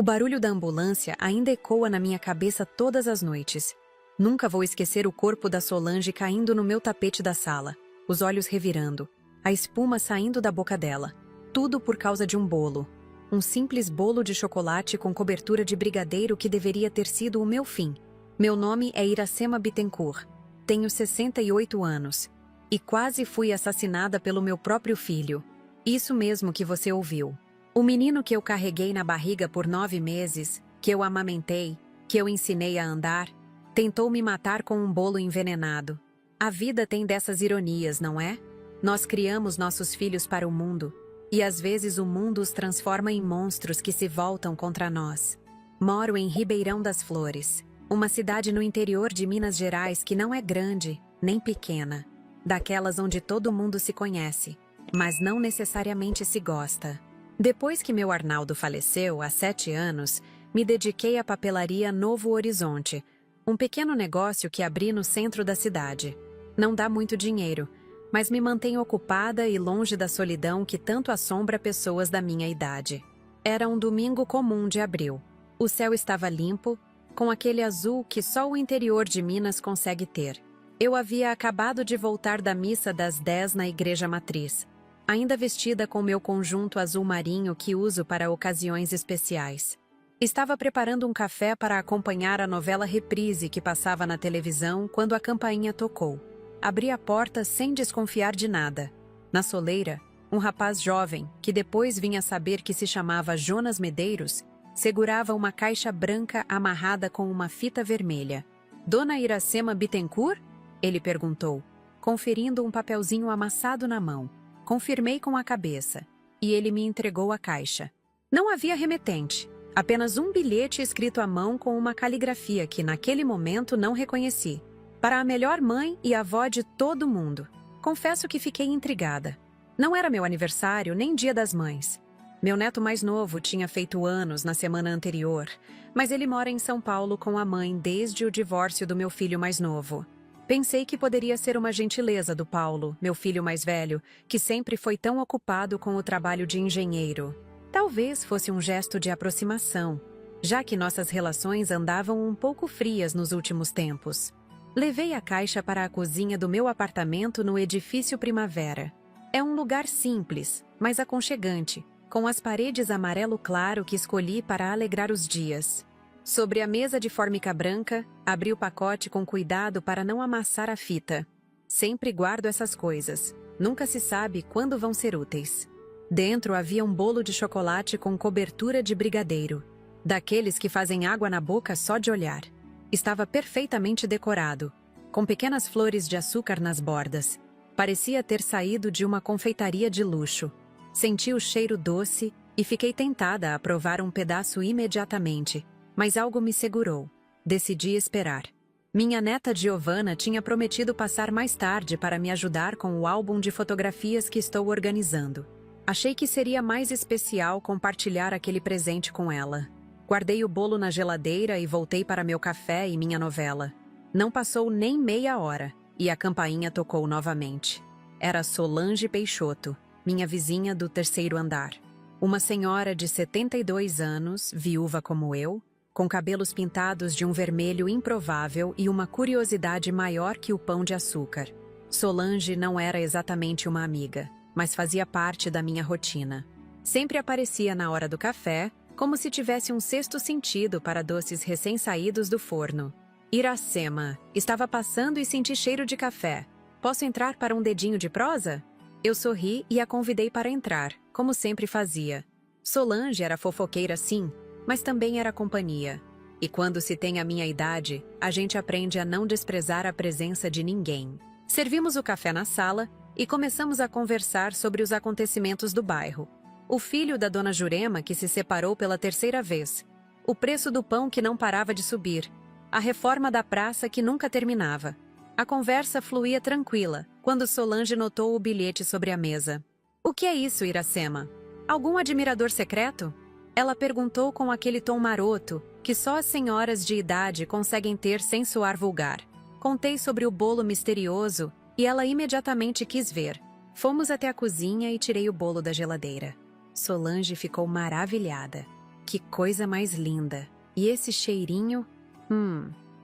O barulho da ambulância ainda ecoa na minha cabeça todas as noites. Nunca vou esquecer o corpo da Solange caindo no meu tapete da sala, os olhos revirando, a espuma saindo da boca dela. Tudo por causa de um bolo. Um simples bolo de chocolate com cobertura de brigadeiro que deveria ter sido o meu fim. Meu nome é Iracema Bittencourt. Tenho 68 anos. E quase fui assassinada pelo meu próprio filho. Isso mesmo que você ouviu. O menino que eu carreguei na barriga por 9 meses, que eu amamentei, que eu ensinei a andar, tentou me matar com um bolo envenenado. A vida tem dessas ironias, não é? Nós criamos nossos filhos para o mundo, e às vezes o mundo os transforma em monstros que se voltam contra nós. Moro em Ribeirão das Flores, uma cidade no interior de Minas Gerais que não é grande, nem pequena, daquelas onde todo mundo se conhece, mas não necessariamente se gosta. Depois que meu Arnaldo faleceu, há 7 anos, me dediquei à papelaria Novo Horizonte, um pequeno negócio que abri no centro da cidade. Não dá muito dinheiro, mas me mantém ocupada e longe da solidão que tanto assombra pessoas da minha idade. Era um domingo comum de abril. O céu estava limpo, com aquele azul que só o interior de Minas consegue ter. Eu havia acabado de voltar da missa das 10 na igreja matriz, ainda vestida com meu conjunto azul marinho que uso para ocasiões especiais. Estava preparando um café para acompanhar a novela Reprise que passava na televisão quando a campainha tocou. Abri a porta sem desconfiar de nada. Na soleira, um rapaz jovem, que depois vinha saber que se chamava Jonas Medeiros, segurava uma caixa branca amarrada com uma fita vermelha. "Dona Iracema Bittencourt?" ele perguntou, conferindo um papelzinho amassado na mão. Confirmei com a cabeça, e ele me entregou a caixa. Não havia remetente, apenas um bilhete escrito à mão com uma caligrafia que naquele momento não reconheci. Para a melhor mãe e avó de todo mundo. Confesso que fiquei intrigada. Não era meu aniversário nem Dia das Mães. Meu neto mais novo tinha feito anos na semana anterior, mas ele mora em São Paulo com a mãe desde o divórcio do meu filho mais novo. Pensei que poderia ser uma gentileza do Paulo, meu filho mais velho, que sempre foi tão ocupado com o trabalho de engenheiro. Talvez fosse um gesto de aproximação, já que nossas relações andavam um pouco frias nos últimos tempos. Levei a caixa para a cozinha do meu apartamento no edifício Primavera. É um lugar simples, mas aconchegante, com as paredes amarelo claro que escolhi para alegrar os dias. Sobre a mesa de fórmica branca, abri o pacote com cuidado para não amassar a fita. Sempre guardo essas coisas. Nunca se sabe quando vão ser úteis. Dentro havia um bolo de chocolate com cobertura de brigadeiro. Daqueles que fazem água na boca só de olhar. Estava perfeitamente decorado, com pequenas flores de açúcar nas bordas. Parecia ter saído de uma confeitaria de luxo. Senti o cheiro doce e fiquei tentada a provar um pedaço imediatamente. Mas algo me segurou. Decidi esperar. Minha neta Giovanna tinha prometido passar mais tarde para me ajudar com o álbum de fotografias que estou organizando. Achei que seria mais especial compartilhar aquele presente com ela. Guardei o bolo na geladeira e voltei para meu café e minha novela. Não passou nem meia hora, e a campainha tocou novamente. Era Solange Peixoto, minha vizinha do 3º andar. Uma senhora de 72 anos, viúva como eu, com cabelos pintados de um vermelho improvável e uma curiosidade maior que o pão de açúcar. Solange não era exatamente uma amiga, mas fazia parte da minha rotina. Sempre aparecia na hora do café, como se tivesse um sexto sentido para doces recém-saídos do forno. "Iracema, estava passando e senti cheiro de café. Posso entrar para um dedinho de prosa?" Eu sorri e a convidei para entrar, como sempre fazia. Solange era fofoqueira sim, mas também era companhia. E quando se tem a minha idade, a gente aprende a não desprezar a presença de ninguém. Servimos o café na sala e começamos a conversar sobre os acontecimentos do bairro. O filho da dona Jurema que se separou pela 3ª vez. O preço do pão que não parava de subir. A reforma da praça que nunca terminava. A conversa fluía tranquila, quando Solange notou o bilhete sobre a mesa. "O que é isso, Iracema? Algum admirador secreto?" Ela perguntou com aquele tom maroto que só as senhoras de idade conseguem ter sem soar vulgar. Contei sobre o bolo misterioso e ela imediatamente quis ver. Fomos até a cozinha e tirei o bolo da geladeira. Solange ficou maravilhada. Que coisa mais linda! E esse cheirinho?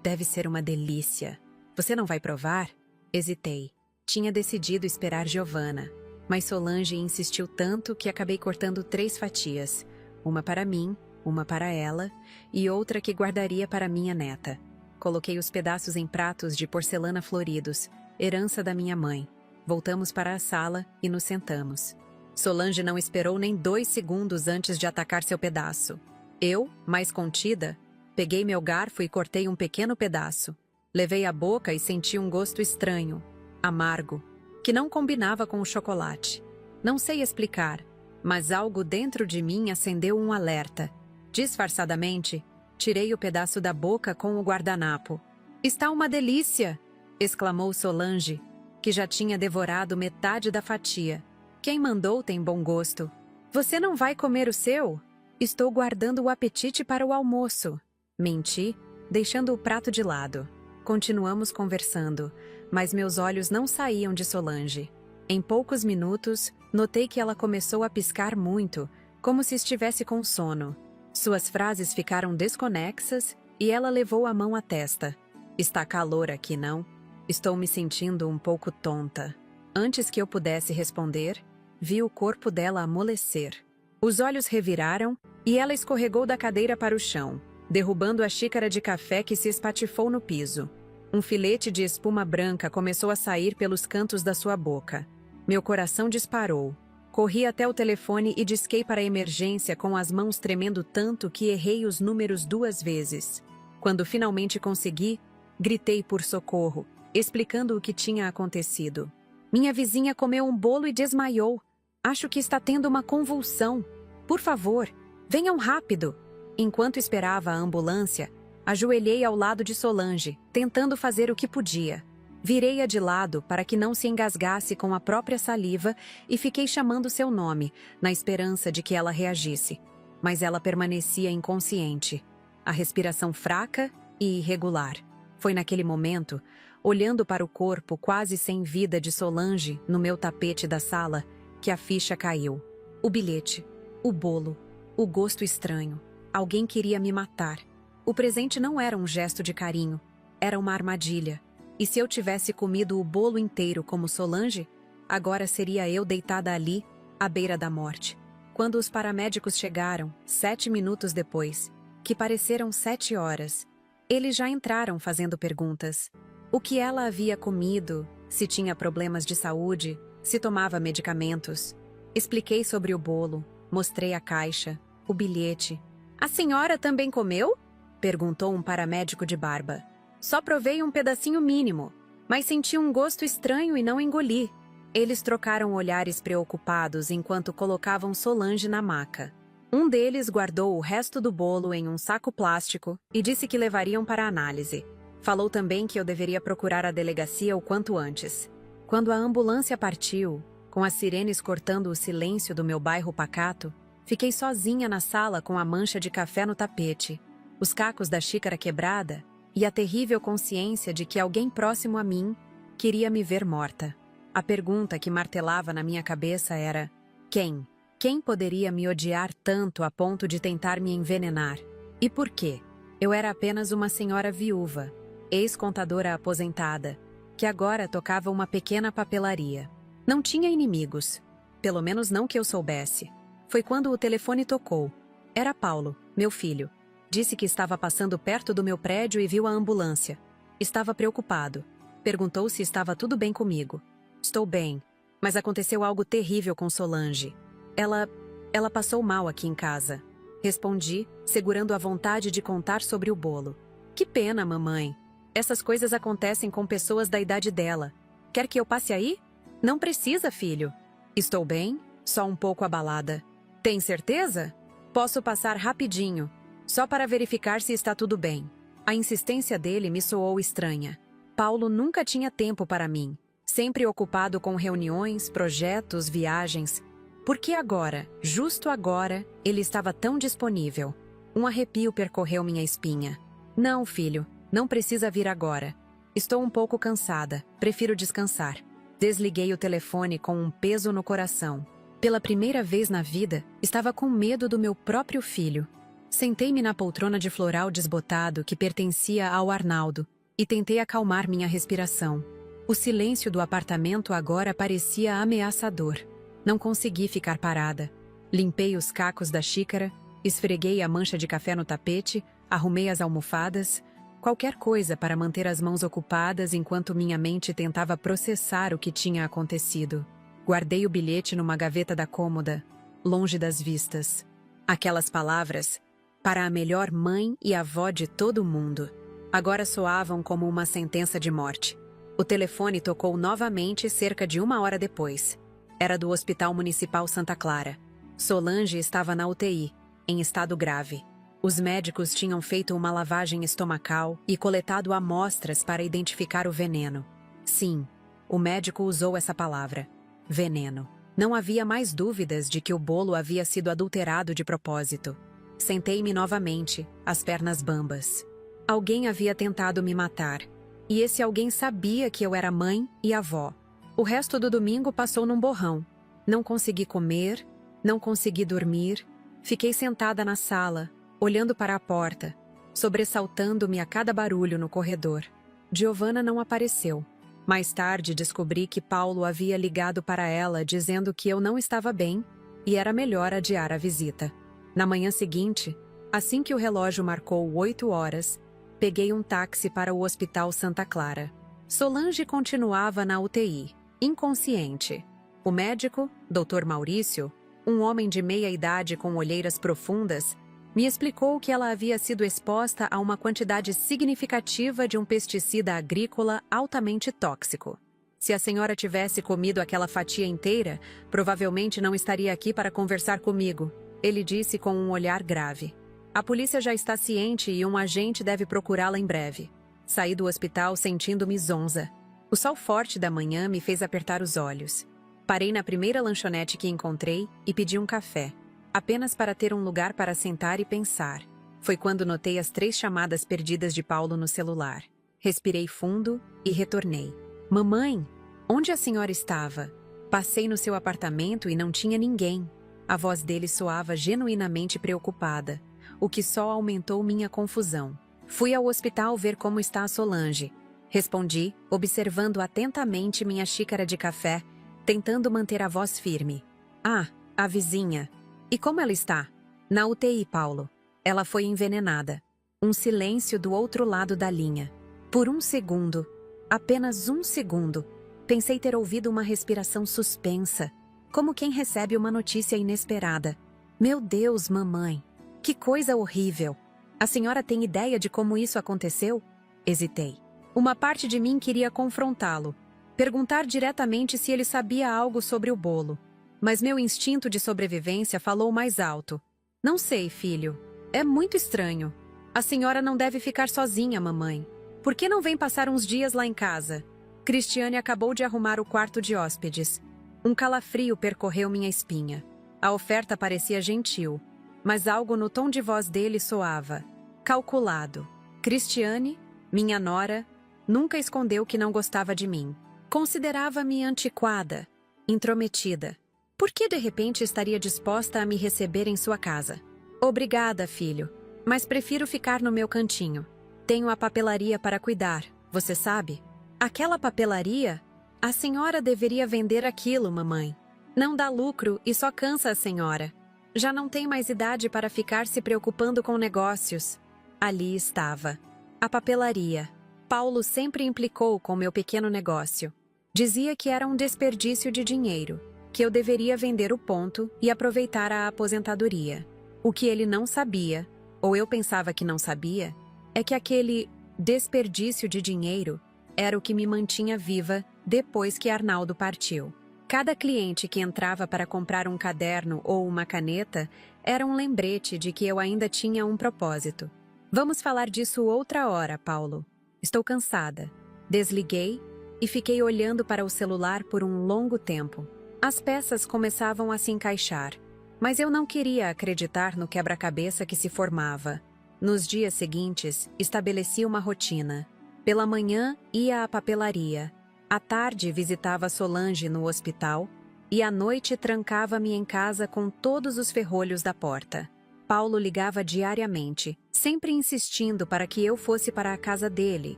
Deve ser uma delícia. Você não vai provar? Hesitei. Tinha decidido esperar Giovanna, mas Solange insistiu tanto que acabei cortando 3 fatias. Uma para mim, uma para ela e outra que guardaria para minha neta. Coloquei os pedaços em pratos de porcelana floridos, herança da minha mãe. Voltamos para a sala e nos sentamos. Solange não esperou nem 2 segundos antes de atacar seu pedaço. Eu, mais contida, peguei meu garfo e cortei um pequeno pedaço. Levei à boca e senti um gosto estranho, amargo, que não combinava com o chocolate. Não sei explicar, mas algo dentro de mim acendeu um alerta. Disfarçadamente, tirei o pedaço da boca com o guardanapo. "Está uma delícia!" exclamou Solange, que já tinha devorado metade da fatia. "Quem mandou tem bom gosto. Você não vai comer o seu? Estou guardando o apetite para o almoço." Menti, deixando o prato de lado. Continuamos conversando, mas meus olhos não saíam de Solange. Em poucos minutos, notei que ela começou a piscar muito, como se estivesse com sono. Suas frases ficaram desconexas e ela levou a mão à testa. "Está calor aqui, não? Estou me sentindo um pouco tonta." Antes que eu pudesse responder, vi o corpo dela amolecer. Os olhos reviraram e ela escorregou da cadeira para o chão, derrubando a xícara de café que se espatifou no piso. Um filete de espuma branca começou a sair pelos cantos da sua boca. Meu coração disparou. Corri até o telefone e disquei para a emergência com as mãos tremendo tanto que errei os números 2 vezes. Quando finalmente consegui, gritei por socorro, explicando o que tinha acontecido. "Minha vizinha comeu um bolo e desmaiou. Acho que está tendo uma convulsão. Por favor, venham rápido." Enquanto esperava a ambulância, ajoelhei ao lado de Solange, tentando fazer o que podia. Virei-a de lado para que não se engasgasse com a própria saliva e fiquei chamando seu nome, na esperança de que ela reagisse. Mas ela permanecia inconsciente, a respiração fraca e irregular. Foi naquele momento, olhando para o corpo quase sem vida de Solange no meu tapete da sala, que a ficha caiu. O bilhete, o bolo, o gosto estranho. Alguém queria me matar. O presente não era um gesto de carinho, era uma armadilha. E se eu tivesse comido o bolo inteiro como Solange, agora seria eu deitada ali, à beira da morte. Quando os paramédicos chegaram, 7 minutos depois, que pareceram 7 horas, eles já entraram fazendo perguntas. O que ela havia comido, se tinha problemas de saúde, se tomava medicamentos. Expliquei sobre o bolo, mostrei a caixa, o bilhete. "A senhora também comeu?" perguntou um paramédico de barba. "Só provei um pedacinho mínimo, mas senti um gosto estranho e não engoli." Eles trocaram olhares preocupados enquanto colocavam Solange na maca. Um deles guardou o resto do bolo em um saco plástico e disse que levariam para análise. Falou também que eu deveria procurar a delegacia o quanto antes. Quando a ambulância partiu, com as sirenes cortando o silêncio do meu bairro pacato, fiquei sozinha na sala com a mancha de café no tapete, os cacos da xícara quebrada e a terrível consciência de que alguém próximo a mim queria me ver morta. A pergunta que martelava na minha cabeça era: quem? Quem poderia me odiar tanto a ponto de tentar me envenenar? E por quê? Eu era apenas uma senhora viúva, ex-contadora aposentada, que agora tocava uma pequena papelaria. Não tinha inimigos, pelo menos não que eu soubesse. Foi quando o telefone tocou. Era Paulo, meu filho. Disse que estava passando perto do meu prédio e viu a ambulância. Estava preocupado. Perguntou se estava tudo bem comigo. Estou bem, mas aconteceu algo terrível com Solange. Ela passou mal aqui em casa. Respondi, segurando a vontade de contar sobre o bolo. Que pena, mamãe. Essas coisas acontecem com pessoas da idade dela. Quer que eu passe aí? Não precisa, filho. Estou bem, só um pouco abalada. Tem certeza? Posso passar rapidinho, só para verificar se está tudo bem. A insistência dele me soou estranha. Paulo nunca tinha tempo para mim, sempre ocupado com reuniões, projetos, viagens. Por que agora, justo agora, ele estava tão disponível? Um arrepio percorreu minha espinha. Não, filho, não precisa vir agora. Estou um pouco cansada, prefiro descansar. Desliguei o telefone com um peso no coração. Pela primeira vez na vida, estava com medo do meu próprio filho. Sentei-me na poltrona de floral desbotado que pertencia ao Arnaldo e tentei acalmar minha respiração. O silêncio do apartamento agora parecia ameaçador. Não consegui ficar parada. Limpei os cacos da xícara, esfreguei a mancha de café no tapete, arrumei as almofadas, qualquer coisa para manter as mãos ocupadas enquanto minha mente tentava processar o que tinha acontecido. Guardei o bilhete numa gaveta da cômoda, longe das vistas. Aquelas palavras, para a melhor mãe e avó de todo mundo, agora soavam como uma sentença de morte. O telefone tocou novamente cerca de 1 hora depois. Era do Hospital Municipal Santa Clara. Solange estava na UTI, em estado grave. Os médicos tinham feito uma lavagem estomacal e coletado amostras para identificar o veneno. Sim, o médico usou essa palavra. Veneno. Não havia mais dúvidas de que o bolo havia sido adulterado de propósito. Sentei-me novamente, as pernas bambas. Alguém havia tentado me matar. E esse alguém sabia que eu era mãe e avó. O resto do domingo passou num borrão. Não consegui comer, não consegui dormir. Fiquei sentada na sala, olhando para a porta, sobressaltando-me a cada barulho no corredor. Giovanna não apareceu. Mais tarde descobri que Paulo havia ligado para ela dizendo que eu não estava bem e era melhor adiar a visita. Na manhã seguinte, assim que o relógio marcou 8 horas, peguei um táxi para o Hospital Santa Clara. Solange continuava na UTI, inconsciente. O médico, Dr. Maurício, um homem de meia idade com olheiras profundas, me explicou que ela havia sido exposta a uma quantidade significativa de um pesticida agrícola altamente tóxico. Se a senhora tivesse comido aquela fatia inteira, provavelmente não estaria aqui para conversar comigo, ele disse com um olhar grave. A polícia já está ciente e um agente deve procurá-la em breve. Saí do hospital sentindo-me zonza. O sol forte da manhã me fez apertar os olhos. Parei na primeira lanchonete que encontrei e pedi um café, apenas para ter um lugar para sentar e pensar. Foi quando notei as 3 chamadas perdidas de Paulo no celular. Respirei fundo e retornei. Mamãe, onde a senhora estava? Passei no seu apartamento e não tinha ninguém. A voz dele soava genuinamente preocupada, o que só aumentou minha confusão. Fui ao hospital ver como está a Solange. Respondi, observando atentamente minha xícara de café, tentando manter a voz firme. Ah, a vizinha. E como ela está? Na UTI, Paulo. Ela foi envenenada. Um silêncio do outro lado da linha. Por um segundo, apenas um segundo, pensei ter ouvido uma respiração suspensa, como quem recebe uma notícia inesperada. Meu Deus, mamãe! Que coisa horrível! A senhora tem ideia de como isso aconteceu? Hesitei. Uma parte de mim queria confrontá-lo, perguntar diretamente se ele sabia algo sobre o bolo. Mas meu instinto de sobrevivência falou mais alto. Não sei, filho. É muito estranho. A senhora não deve ficar sozinha, mamãe. Por que não vem passar uns dias lá em casa? Cristiane acabou de arrumar o quarto de hóspedes. Um calafrio percorreu minha espinha. A oferta parecia gentil, mas algo no tom de voz dele soava calculado. Cristiane, minha nora, nunca escondeu que não gostava de mim. Considerava-me antiquada, intrometida. Por que de repente estaria disposta a me receber em sua casa? Obrigada, filho, mas prefiro ficar no meu cantinho. Tenho a papelaria para cuidar, você sabe? Aquela papelaria? A senhora deveria vender aquilo, mamãe. Não dá lucro e só cansa a senhora. Já não tem mais idade para ficar se preocupando com negócios. Ali estava. A papelaria. Paulo sempre implicou com meu pequeno negócio. Dizia que era um desperdício de dinheiro, que eu deveria vender o ponto e aproveitar a aposentadoria. O que ele não sabia, ou eu pensava que não sabia, é que aquele desperdício de dinheiro era o que me mantinha viva depois que Arnaldo partiu. Cada cliente que entrava para comprar um caderno ou uma caneta era um lembrete de que eu ainda tinha um propósito. Vamos falar disso outra hora, Paulo. Estou cansada. Desliguei e fiquei olhando para o celular por um longo tempo. As peças começavam a se encaixar, mas eu não queria acreditar no quebra-cabeça que se formava. Nos dias seguintes, estabeleci uma rotina. Pela manhã, ia à papelaria. À tarde, visitava Solange no hospital e à noite trancava-me em casa com todos os ferrolhos da porta. Paulo ligava diariamente, sempre insistindo para que eu fosse para a casa dele,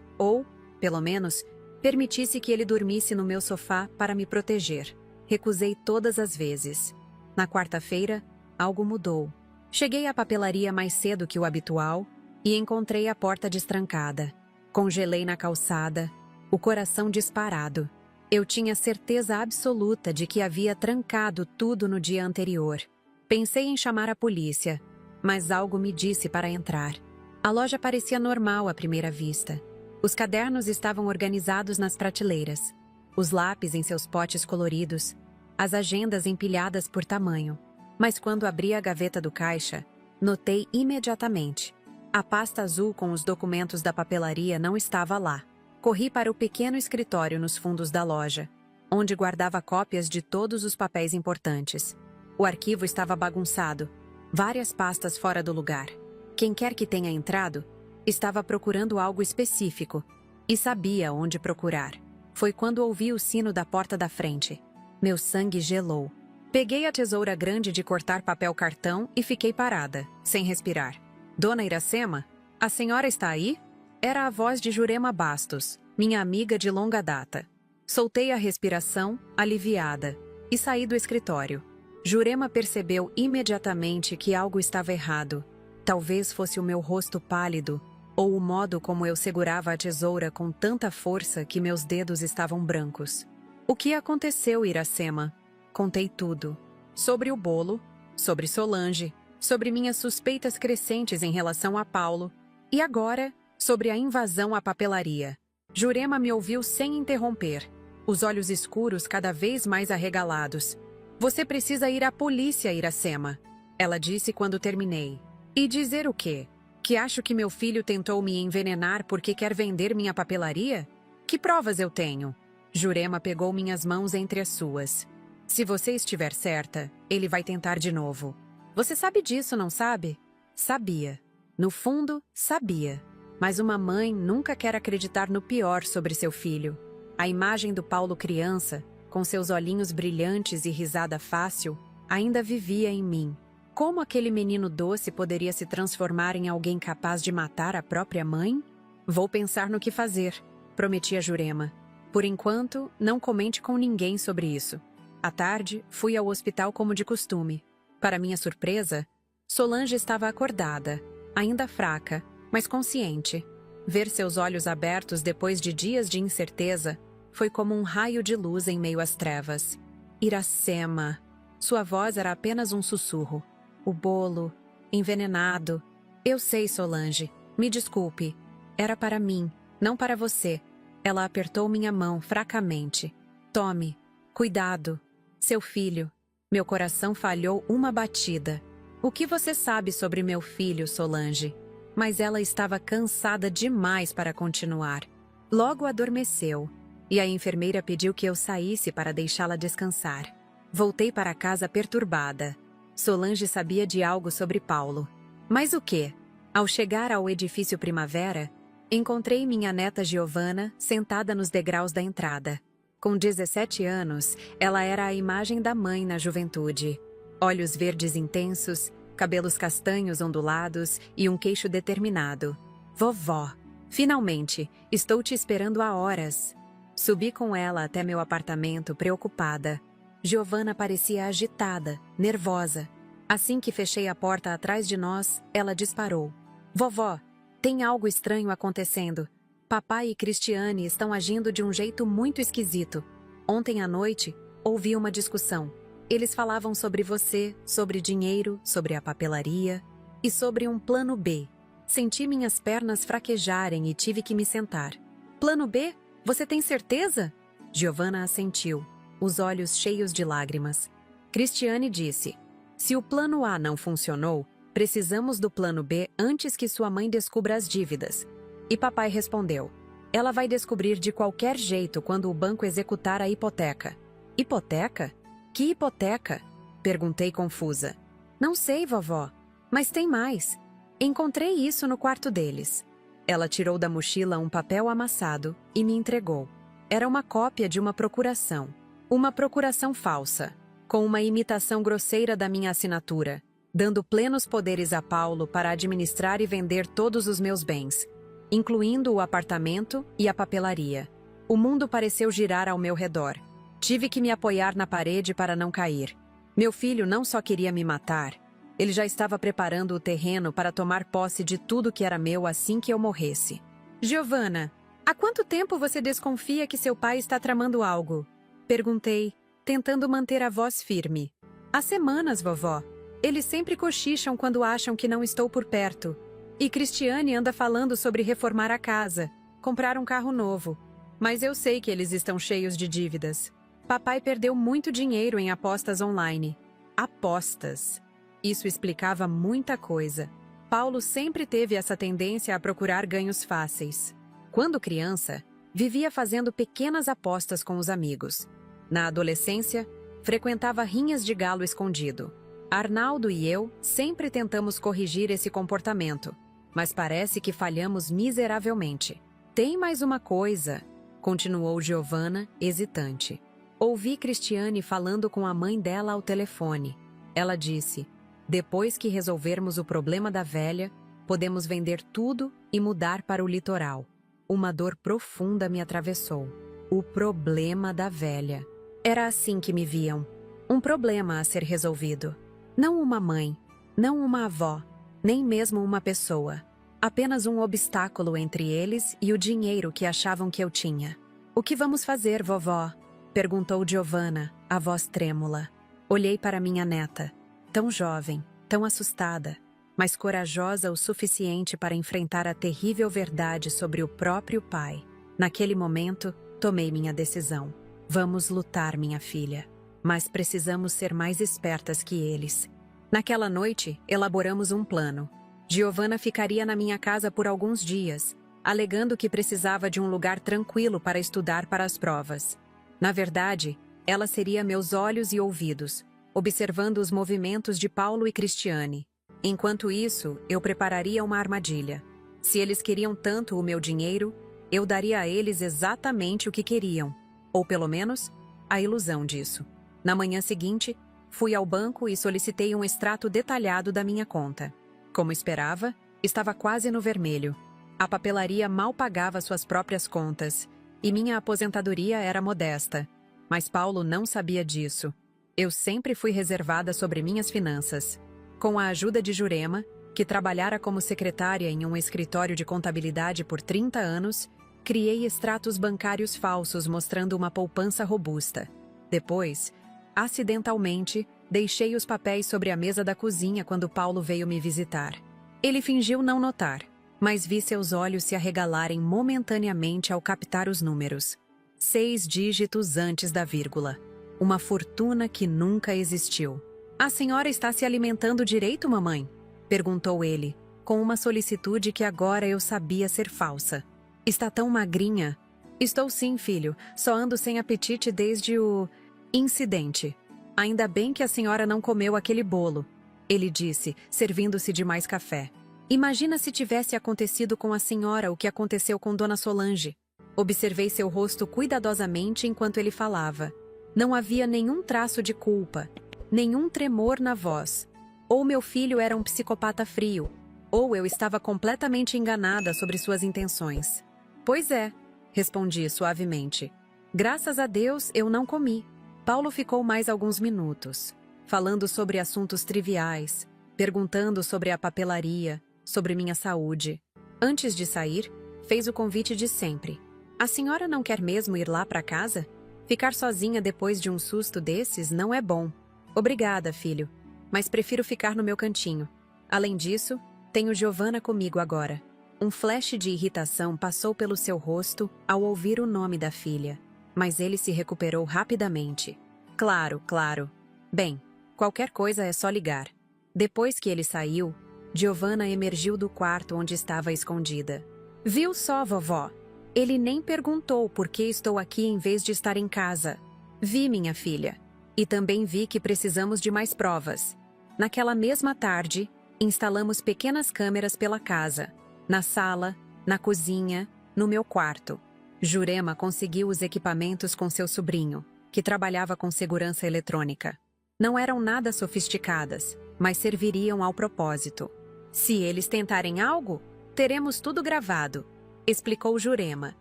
ou, pelo menos, permitisse que ele dormisse no meu sofá para me proteger. Recusei todas as vezes. Na quarta-feira, algo mudou. Cheguei à papelaria mais cedo que o habitual e encontrei a porta destrancada. Congelei na calçada, o coração disparado. Eu tinha certeza absoluta de que havia trancado tudo no dia anterior. Pensei em chamar a polícia, mas algo me disse para entrar. A loja parecia normal à primeira vista. Os cadernos estavam organizados nas prateleiras, os lápis em seus potes coloridos, as agendas empilhadas por tamanho. Mas quando abri a gaveta do caixa, notei imediatamente. A pasta azul com os documentos da papelaria não estava lá. Corri para o pequeno escritório nos fundos da loja, onde guardava cópias de todos os papéis importantes. O arquivo estava bagunçado, várias pastas fora do lugar. Quem quer que tenha entrado, estava procurando algo específico e sabia onde procurar. Foi quando ouvi o sino da porta da frente. Meu sangue gelou. Peguei a tesoura grande de cortar papel cartão e fiquei parada, sem respirar. Dona Iracema, a senhora está aí? Era a voz de Jurema Bastos, minha amiga de longa data. Soltei a respiração, aliviada, e saí do escritório. Jurema percebeu imediatamente que algo estava errado. Talvez fosse o meu rosto pálido, ou o modo como eu segurava a tesoura com tanta força que meus dedos estavam brancos. O que aconteceu, Iracema? Contei tudo. Sobre o bolo, sobre Solange, sobre minhas suspeitas crescentes em relação a Paulo, e agora, sobre a invasão à papelaria. Jurema me ouviu sem interromper, os olhos escuros cada vez mais arregalados. Você precisa ir à polícia, Iracema, ela disse quando terminei. E dizer o quê? Que acho que meu filho tentou me envenenar porque quer vender minha papelaria? Que provas eu tenho? Jurema pegou minhas mãos entre as suas. Se você estiver certa, ele vai tentar de novo. Você sabe disso, não sabe? Sabia. No fundo, sabia. Mas uma mãe nunca quer acreditar no pior sobre seu filho. A imagem do Paulo criança, com seus olhinhos brilhantes e risada fácil, ainda vivia em mim. Como aquele menino doce poderia se transformar em alguém capaz de matar a própria mãe? Vou pensar no que fazer, prometi a Jurema. Por enquanto, não comente com ninguém sobre isso. À tarde, fui ao hospital como de costume. Para minha surpresa, Solange estava acordada, ainda fraca, mas consciente. Ver seus olhos abertos depois de dias de incerteza foi como um raio de luz em meio às trevas. Iracema. Sua voz era apenas um sussurro. O bolo, envenenado. Eu sei, Solange. Me desculpe. Era para mim, não para você. Ela apertou minha mão fracamente. Tome. Cuidado. Seu filho. Meu coração falhou uma batida. O que você sabe sobre meu filho, Solange? Mas ela estava cansada demais para continuar. Logo adormeceu, e a enfermeira pediu que eu saísse para deixá-la descansar. Voltei para casa perturbada. Solange sabia de algo sobre Paulo. Mas o quê? Ao chegar ao edifício Primavera, encontrei minha neta Giovana sentada nos degraus da entrada. Com 17 anos, ela era a imagem da mãe na juventude. Olhos verdes intensos, cabelos castanhos ondulados e um queixo determinado. Vovó, finalmente, estou te esperando há horas. Subi com ela até meu apartamento, preocupada. Giovana parecia agitada, nervosa. Assim que fechei a porta atrás de nós, ela disparou. Vovó, tem algo estranho acontecendo. Papai e Cristiane estão agindo de um jeito muito esquisito. Ontem à noite, ouvi uma discussão. Eles falavam sobre você, sobre dinheiro, sobre a papelaria e sobre um plano B. Senti minhas pernas fraquejarem e tive que me sentar. Plano B? Você tem certeza? Giovana assentiu, os olhos cheios de lágrimas. Cristiane disse: se o plano A não funcionou, precisamos do plano B antes que sua mãe descubra as dívidas. E papai respondeu: ela vai descobrir de qualquer jeito quando o banco executar a hipoteca. Hipoteca? Que hipoteca? Perguntei confusa. Não sei, vovó, mas tem mais. Encontrei isso no quarto deles. Ela tirou da mochila um papel amassado e me entregou. Era uma cópia de uma procuração. Uma procuração falsa, com uma imitação grosseira da minha assinatura. dando plenos poderes a Paulo para administrar e vender todos os meus bens, incluindo o apartamento e a papelaria. O mundo pareceu girar ao meu redor. Tive que me apoiar na parede para não cair. Meu filho não só queria me matar, ele já estava preparando o terreno para tomar posse de tudo que era meu assim que eu morresse. Giovanna, há quanto tempo você desconfia que seu pai está tramando algo? Perguntei, tentando manter a voz firme. Há semanas, vovó. Eles sempre cochicham quando acham que não estou por perto. E Cristiane anda falando sobre reformar a casa, comprar um carro novo. Mas eu sei que eles estão cheios de dívidas. Papai perdeu muito dinheiro em apostas online. Apostas. Isso explicava muita coisa. Paulo sempre teve essa tendência a procurar ganhos fáceis. Quando criança, vivia fazendo pequenas apostas com os amigos. Na adolescência, frequentava rinhas de galo escondido. Arnaldo e eu sempre tentamos corrigir esse comportamento, mas parece que falhamos miseravelmente. Tem mais uma coisa, continuou Giovanna, hesitante. Ouvi Cristiane falando com a mãe dela ao telefone. Ela disse: depois que resolvermos o problema da velha, podemos vender tudo e mudar para o litoral. Uma dor profunda me atravessou. O problema da velha. Era assim que me viam. Um problema a ser resolvido. Não uma mãe, não uma avó, nem mesmo uma pessoa. Apenas um obstáculo entre eles e o dinheiro que achavam que eu tinha. O que vamos fazer, vovó? Perguntou Giovanna, a voz trêmula. Olhei para minha neta. Tão jovem, tão assustada, mas corajosa o suficiente para enfrentar a terrível verdade sobre o próprio pai. Naquele momento, tomei minha decisão. Vamos lutar, minha filha. Mas precisamos ser mais espertas que eles. Naquela noite, elaboramos um plano. Giovanna ficaria na minha casa por alguns dias, alegando que precisava de um lugar tranquilo para estudar para as provas. Na verdade, ela seria meus olhos e ouvidos, observando os movimentos de Paulo e Cristiane. Enquanto isso, eu prepararia uma armadilha. Se eles queriam tanto o meu dinheiro, eu daria a eles exatamente o que queriam, ou pelo menos, a ilusão disso. Na manhã seguinte, fui ao banco e solicitei um extrato detalhado da minha conta. Como esperava, estava quase no vermelho. A papelaria mal pagava suas próprias contas, e minha aposentadoria era modesta. Mas Paulo não sabia disso. Eu sempre fui reservada sobre minhas finanças. Com a ajuda de Jurema, que trabalhara como secretária em um escritório de contabilidade por 30 anos, criei extratos bancários falsos mostrando uma poupança robusta. Depois, acidentalmente, deixei os papéis sobre a mesa da cozinha quando Paulo veio me visitar. Ele fingiu não notar, mas vi seus olhos se arregalarem momentaneamente ao captar os números. 6 dígitos antes da vírgula. Uma fortuna que nunca existiu. A senhora está se alimentando direito, mamãe? Perguntou ele, com uma solicitude que agora eu sabia ser falsa. Está tão magrinha? Estou sim, filho. Só ando sem apetite desde o incidente. Ainda bem que a senhora não comeu aquele bolo, ele disse, servindo-se de mais café. Imagina se tivesse acontecido com a senhora o que aconteceu com Dona Solange. Observei seu rosto cuidadosamente enquanto ele falava. Não havia nenhum traço de culpa, nenhum tremor na voz. Ou meu filho era um psicopata frio, ou eu estava completamente enganada sobre suas intenções. Pois é, respondi suavemente. Graças a Deus eu não comi. Paulo ficou mais alguns minutos, falando sobre assuntos triviais, perguntando sobre a papelaria, sobre minha saúde. Antes de sair, fez o convite de sempre. A senhora não quer mesmo ir lá para casa? Ficar sozinha depois de um susto desses não é bom. Obrigada, filho, mas prefiro ficar no meu cantinho. Além disso, tenho Giovanna comigo agora. Um flash de irritação passou pelo seu rosto ao ouvir o nome da filha, mas ele se recuperou rapidamente. Claro, claro. Bem, qualquer coisa é só ligar. Depois que ele saiu, Giovanna emergiu do quarto onde estava escondida. Viu só, vovó? Ele nem perguntou por que estou aqui em vez de estar em casa. Vi, minha filha. E também vi que precisamos de mais provas. Naquela mesma tarde, instalamos pequenas câmeras pela casa. Na sala, na cozinha, no meu quarto. Jurema conseguiu os equipamentos com seu sobrinho, que trabalhava com segurança eletrônica. Não eram nada sofisticadas, mas serviriam ao propósito. Se eles tentarem algo, teremos tudo gravado, explicou Jurema,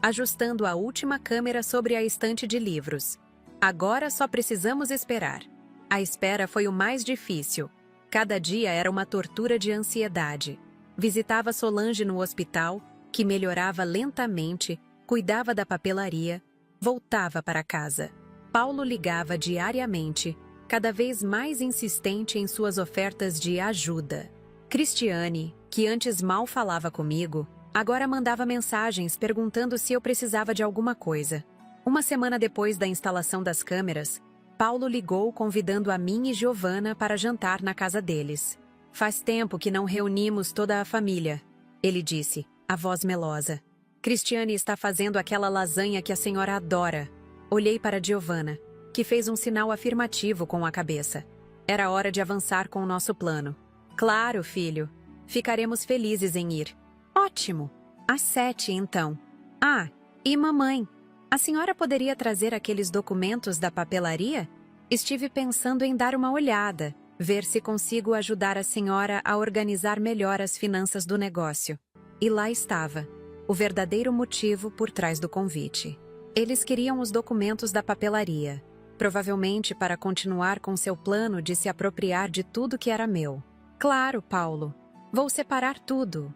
ajustando a última câmera sobre a estante de livros. Agora só precisamos esperar. A espera foi o mais difícil. Cada dia era uma tortura de ansiedade. Visitava Solange no hospital, que melhorava lentamente, cuidava da papelaria, voltava para casa. Paulo ligava diariamente, cada vez mais insistente em suas ofertas de ajuda. Cristiane, que antes mal falava comigo, agora mandava mensagens perguntando se eu precisava de alguma coisa. Uma semana depois da instalação das câmeras, Paulo ligou convidando a mim e Giovanna para jantar na casa deles. Faz tempo que não reunimos toda a família, ele disse, a voz melosa. Cristiane está fazendo aquela lasanha que a senhora adora. Olhei para Giovanna, que fez um sinal afirmativo com a cabeça. Era hora de avançar com o nosso plano. Claro, filho. Ficaremos felizes em ir. Ótimo! Às 7, então. Ah, e mamãe? A senhora poderia trazer aqueles documentos da papelaria? Estive pensando em dar uma olhada, ver se consigo ajudar a senhora a organizar melhor as finanças do negócio. E lá estava, o verdadeiro motivo por trás do convite. Eles queriam os documentos da papelaria, provavelmente para continuar com seu plano de se apropriar de tudo que era meu. Claro, Paulo. Vou separar tudo.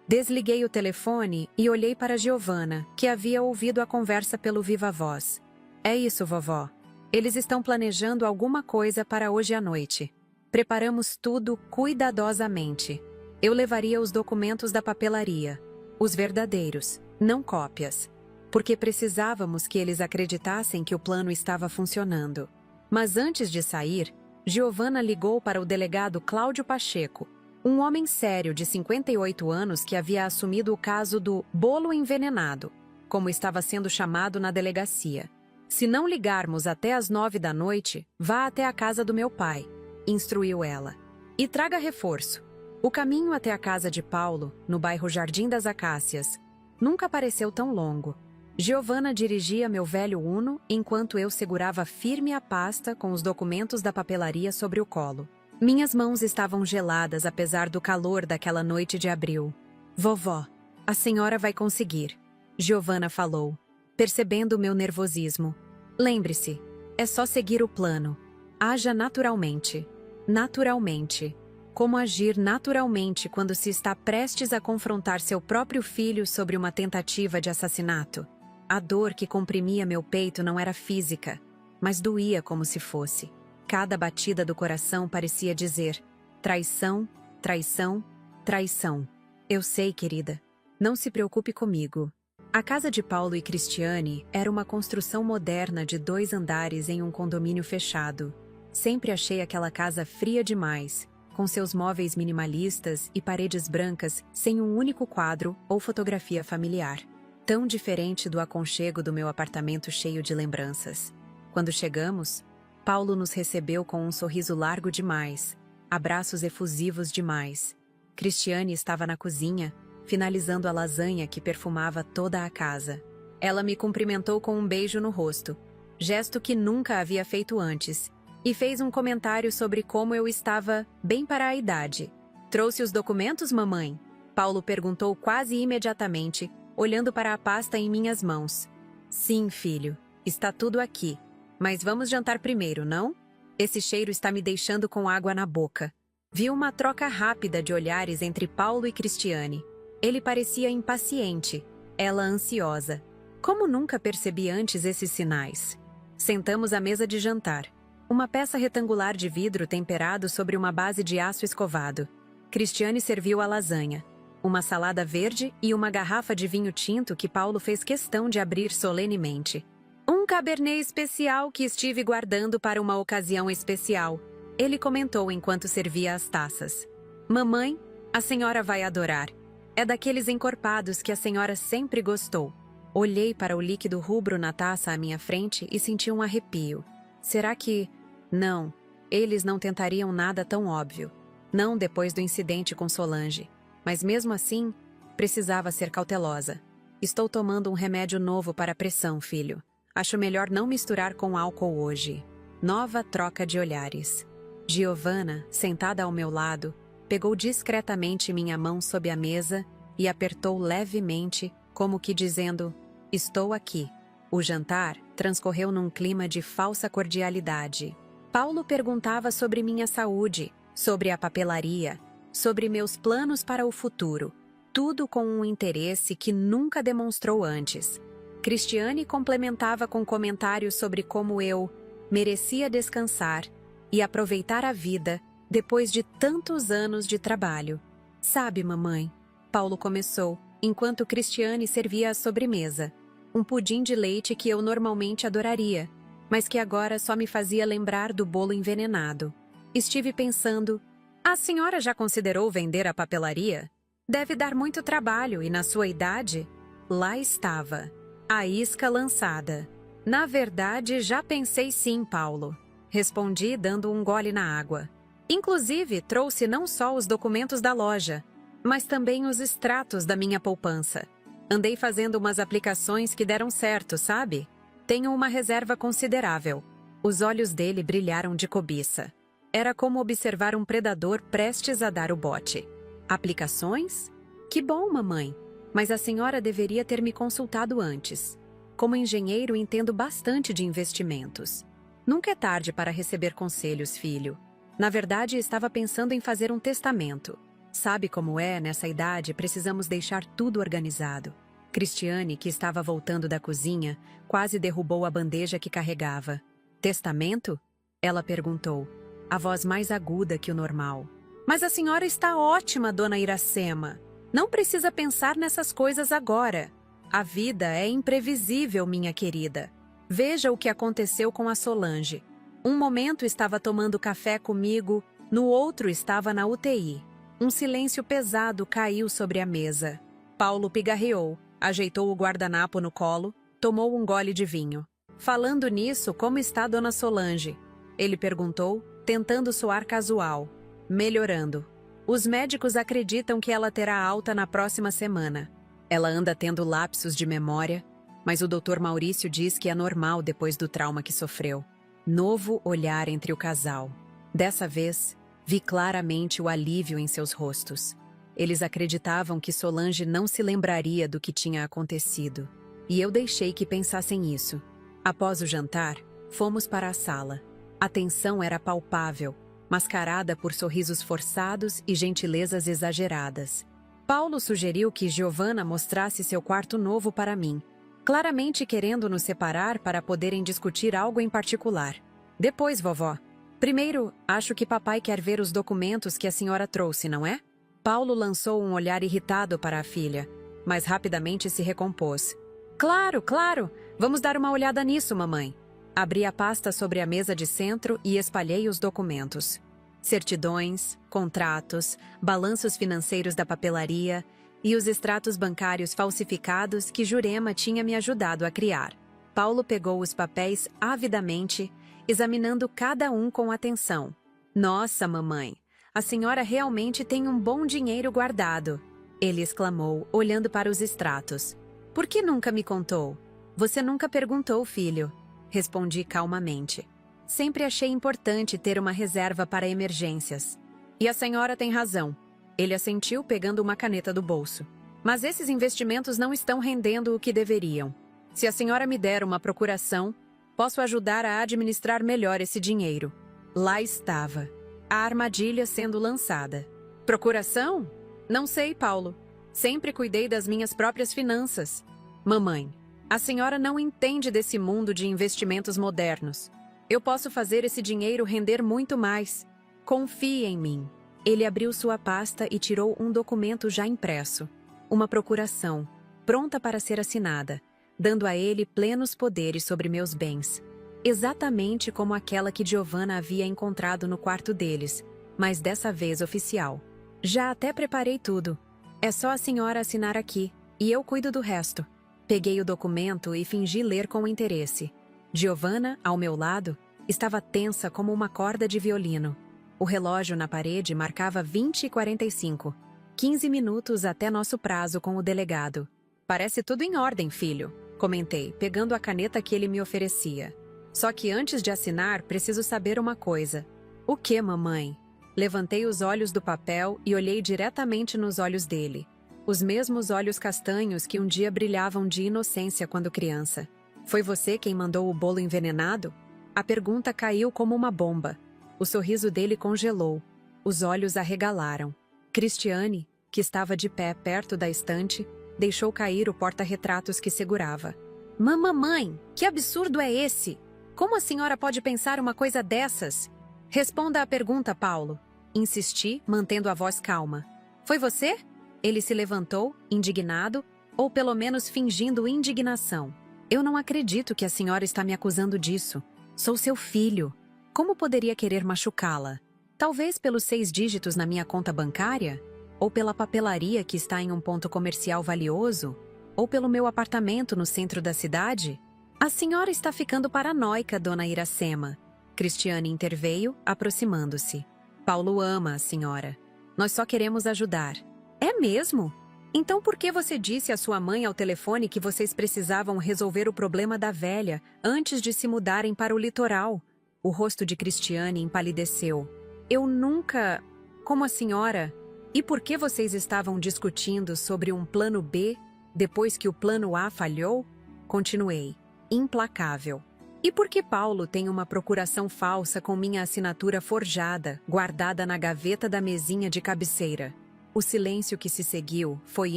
Desliguei o telefone e olhei para Giovanna, que havia ouvido a conversa pelo viva-voz. É isso, vovó. Eles estão planejando alguma coisa para hoje à noite. Preparamos tudo cuidadosamente. Eu levaria os documentos da papelaria, os verdadeiros, não cópias, porque precisávamos que eles acreditassem que o plano estava funcionando. Mas antes de sair, Giovanna ligou para o delegado Cláudio Pacheco, um homem sério de 58 anos que havia assumido o caso do bolo envenenado, como estava sendo chamado na delegacia. Se não ligarmos até às 9 da noite, vá até a casa do meu pai, instruiu ela. E traga reforço. O caminho até a casa de Paulo, no bairro Jardim das Acácias, nunca pareceu tão longo. Giovanna dirigia meu velho Uno enquanto eu segurava firme a pasta com os documentos da papelaria sobre o colo. Minhas mãos estavam geladas apesar do calor daquela noite de abril. Vovó, a senhora vai conseguir, Giovanna falou, percebendo o meu nervosismo. Lembre-se, é só seguir o plano. Haja naturalmente. Naturalmente. Como agir naturalmente quando se está prestes a confrontar seu próprio filho sobre uma tentativa de assassinato? A dor que comprimia meu peito não era física, mas doía como se fosse. Cada batida do coração parecia dizer: traição, traição, traição. Eu sei, querida. Não se preocupe comigo. A casa de Paulo e Cristiane era uma construção moderna de 2 andares em um condomínio fechado. Sempre achei aquela casa fria demais, com seus móveis minimalistas e paredes brancas sem um único quadro ou fotografia familiar. Tão diferente do aconchego do meu apartamento cheio de lembranças. Quando chegamos, Paulo nos recebeu com um sorriso largo demais, abraços efusivos demais. Cristiane estava na cozinha, finalizando a lasanha que perfumava toda a casa. Ela me cumprimentou com um beijo no rosto, gesto que nunca havia feito antes, e fez um comentário sobre como eu estava bem para a idade. Trouxe os documentos, mamãe? Paulo perguntou quase imediatamente, olhando para a pasta em minhas mãos. Sim, filho, está tudo aqui. Mas vamos jantar primeiro, não? Esse cheiro está me deixando com água na boca. Vi uma troca rápida de olhares entre Paulo e Cristiane. Ele parecia impaciente, ela ansiosa. Como nunca percebi antes esses sinais? Sentamos à mesa de jantar. Uma peça retangular de vidro temperado sobre uma base de aço escovado. Cristiane serviu a lasanha, uma salada verde e uma garrafa de vinho tinto que Paulo fez questão de abrir solenemente. Um cabernet especial que estive guardando para uma ocasião especial, ele comentou enquanto servia as taças. Mamãe, a senhora vai adorar. É daqueles encorpados que a senhora sempre gostou. Olhei para o líquido rubro na taça à minha frente e senti um arrepio. Será que... Não, eles não tentariam nada tão óbvio. Não depois do incidente com Solange. Mas mesmo assim, precisava ser cautelosa. Estou tomando um remédio novo para a pressão, filho. Acho melhor não misturar com álcool hoje. Nova troca de olhares. Giovanna, sentada ao meu lado, pegou discretamente minha mão sob a mesa e apertou levemente, como que dizendo: "Estou aqui." O jantar transcorreu num clima de falsa cordialidade. Paulo perguntava sobre minha saúde, sobre a papelaria, sobre meus planos para o futuro, tudo com um interesse que nunca demonstrou antes. Cristiane complementava com comentários sobre como eu merecia descansar e aproveitar a vida depois de tantos anos de trabalho. "Sabe, mamãe," Paulo começou, enquanto Cristiane servia a sobremesa, um pudim de leite que eu normalmente adoraria, mas que agora só me fazia lembrar do bolo envenenado. "Estive pensando, a senhora já considerou vender a papelaria? Deve dar muito trabalho e na sua idade?" Lá estava, a isca lançada. "Na verdade, já pensei sim, Paulo," respondi dando um gole na água. "Inclusive, trouxe não só os documentos da loja, mas também os extratos da minha poupança. Andei fazendo umas aplicações que deram certo, sabe? Tenho uma reserva considerável." Os olhos dele brilharam de cobiça. Era como observar um predador prestes a dar o bote. "Aplicações? Que bom, mamãe. Mas a senhora deveria ter me consultado antes. Como engenheiro, entendo bastante de investimentos. Nunca é tarde para receber conselhos, filho. Na verdade, estava pensando em fazer um testamento. Sabe como é, nessa idade, precisamos deixar tudo organizado." Cristiane, que estava voltando da cozinha, quase derrubou a bandeja que carregava. "Testamento?" ela perguntou, a voz mais aguda que o normal. "Mas a senhora está ótima, dona Iracema. Não precisa pensar nessas coisas agora. A vida é imprevisível, minha querida. Veja o que aconteceu com a Solange. Um momento estava tomando café comigo, no outro estava na UTI. Um silêncio pesado caiu sobre a mesa. Paulo pigarreou, ajeitou o guardanapo no colo, tomou um gole de vinho. "Falando nisso, como está Dona Solange?" ele perguntou, tentando soar casual. "Melhorando. Os médicos acreditam que ela terá alta na próxima semana. Ela anda tendo lapsos de memória, mas o Dr. Maurício diz que é normal depois do trauma que sofreu." Novo olhar entre o casal. Dessa vez, vi claramente o alívio em seus rostos. Eles acreditavam que Solange não se lembraria do que tinha acontecido. E eu deixei que pensassem isso. Após o jantar, fomos para a sala. A tensão era palpável, mascarada por sorrisos forçados e gentilezas exageradas. Paulo sugeriu que Giovanna mostrasse seu quarto novo para mim, claramente querendo nos separar para poderem discutir algo em particular. "Depois, vovó. Primeiro, acho que papai quer ver os documentos que a senhora trouxe, não é?" Paulo lançou um olhar irritado para a filha, mas rapidamente se recompôs. "Claro, claro! Vamos dar uma olhada nisso, mamãe." Abri a pasta sobre a mesa de centro e espalhei os documentos. Certidões, contratos, balanços financeiros da papelaria e os extratos bancários falsificados que Jurema tinha me ajudado a criar. Paulo pegou os papéis avidamente, examinando cada um com atenção. "Nossa, mamãe! A senhora realmente tem um bom dinheiro guardado," ele exclamou, olhando para os extratos. "Por que nunca me contou?" "Você nunca perguntou, filho," respondi calmamente. "Sempre achei importante ter uma reserva para emergências." "E a senhora tem razão," ele assentiu pegando uma caneta do bolso. "Mas esses investimentos não estão rendendo o que deveriam. Se a senhora me der uma procuração, posso ajudar a administrar melhor esse dinheiro." Lá estava, a armadilha sendo lançada. "Procuração? Não sei, Paulo. Sempre cuidei das minhas próprias finanças." "Mamãe, a senhora não entende desse mundo de investimentos modernos. Eu posso fazer esse dinheiro render muito mais. Confie em mim." Ele abriu sua pasta e tirou um documento já impresso. Uma procuração, pronta para ser assinada, dando a ele plenos poderes sobre meus bens. Exatamente como aquela que Giovanna havia encontrado no quarto deles, mas dessa vez oficial. "Já até preparei tudo. É só a senhora assinar aqui, e eu cuido do resto." Peguei o documento e fingi ler com interesse. Giovanna, ao meu lado, estava tensa como uma corda de violino. O relógio na parede marcava 20h45. 15 minutos até nosso prazo com o delegado. "Parece tudo em ordem, filho," comentei, pegando a caneta que ele me oferecia. Só que antes de assinar, preciso saber uma coisa. O que, mamãe? Levantei os olhos do papel e olhei diretamente nos olhos dele. Os mesmos olhos castanhos que um dia brilhavam de inocência quando criança. Foi você quem mandou o bolo envenenado? A pergunta caiu como uma bomba. O sorriso dele congelou. Os olhos arregalaram. Cristiane, que estava de pé perto da estante, deixou cair o porta-retratos que segurava. Mamãe, que absurdo é esse? Como a senhora pode pensar uma coisa dessas? Responda à pergunta, Paulo. Insisti, mantendo a voz calma. Foi você? Ele se levantou, indignado, ou pelo menos fingindo indignação. Eu não acredito que a senhora está me acusando disso. Sou seu filho. Como poderia querer machucá-la? Talvez pelos 6 dígitos na minha conta bancária? Ou pela papelaria que está em um ponto comercial valioso? Ou pelo meu apartamento no centro da cidade? A senhora está ficando paranoica, dona Iracema. Cristiane interveio, aproximando-se. Paulo ama a senhora. Nós só queremos ajudar. É mesmo? Então por que você disse à sua mãe ao telefone que vocês precisavam resolver o problema da velha antes de se mudarem para o litoral? O rosto de Cristiane empalideceu. Eu nunca... Como a senhora? E por que vocês estavam discutindo sobre um plano B depois que o plano A falhou? Continuei, implacável. E por que Paulo tem uma procuração falsa com minha assinatura forjada, guardada na gaveta da mesinha de cabeceira? O silêncio que se seguiu foi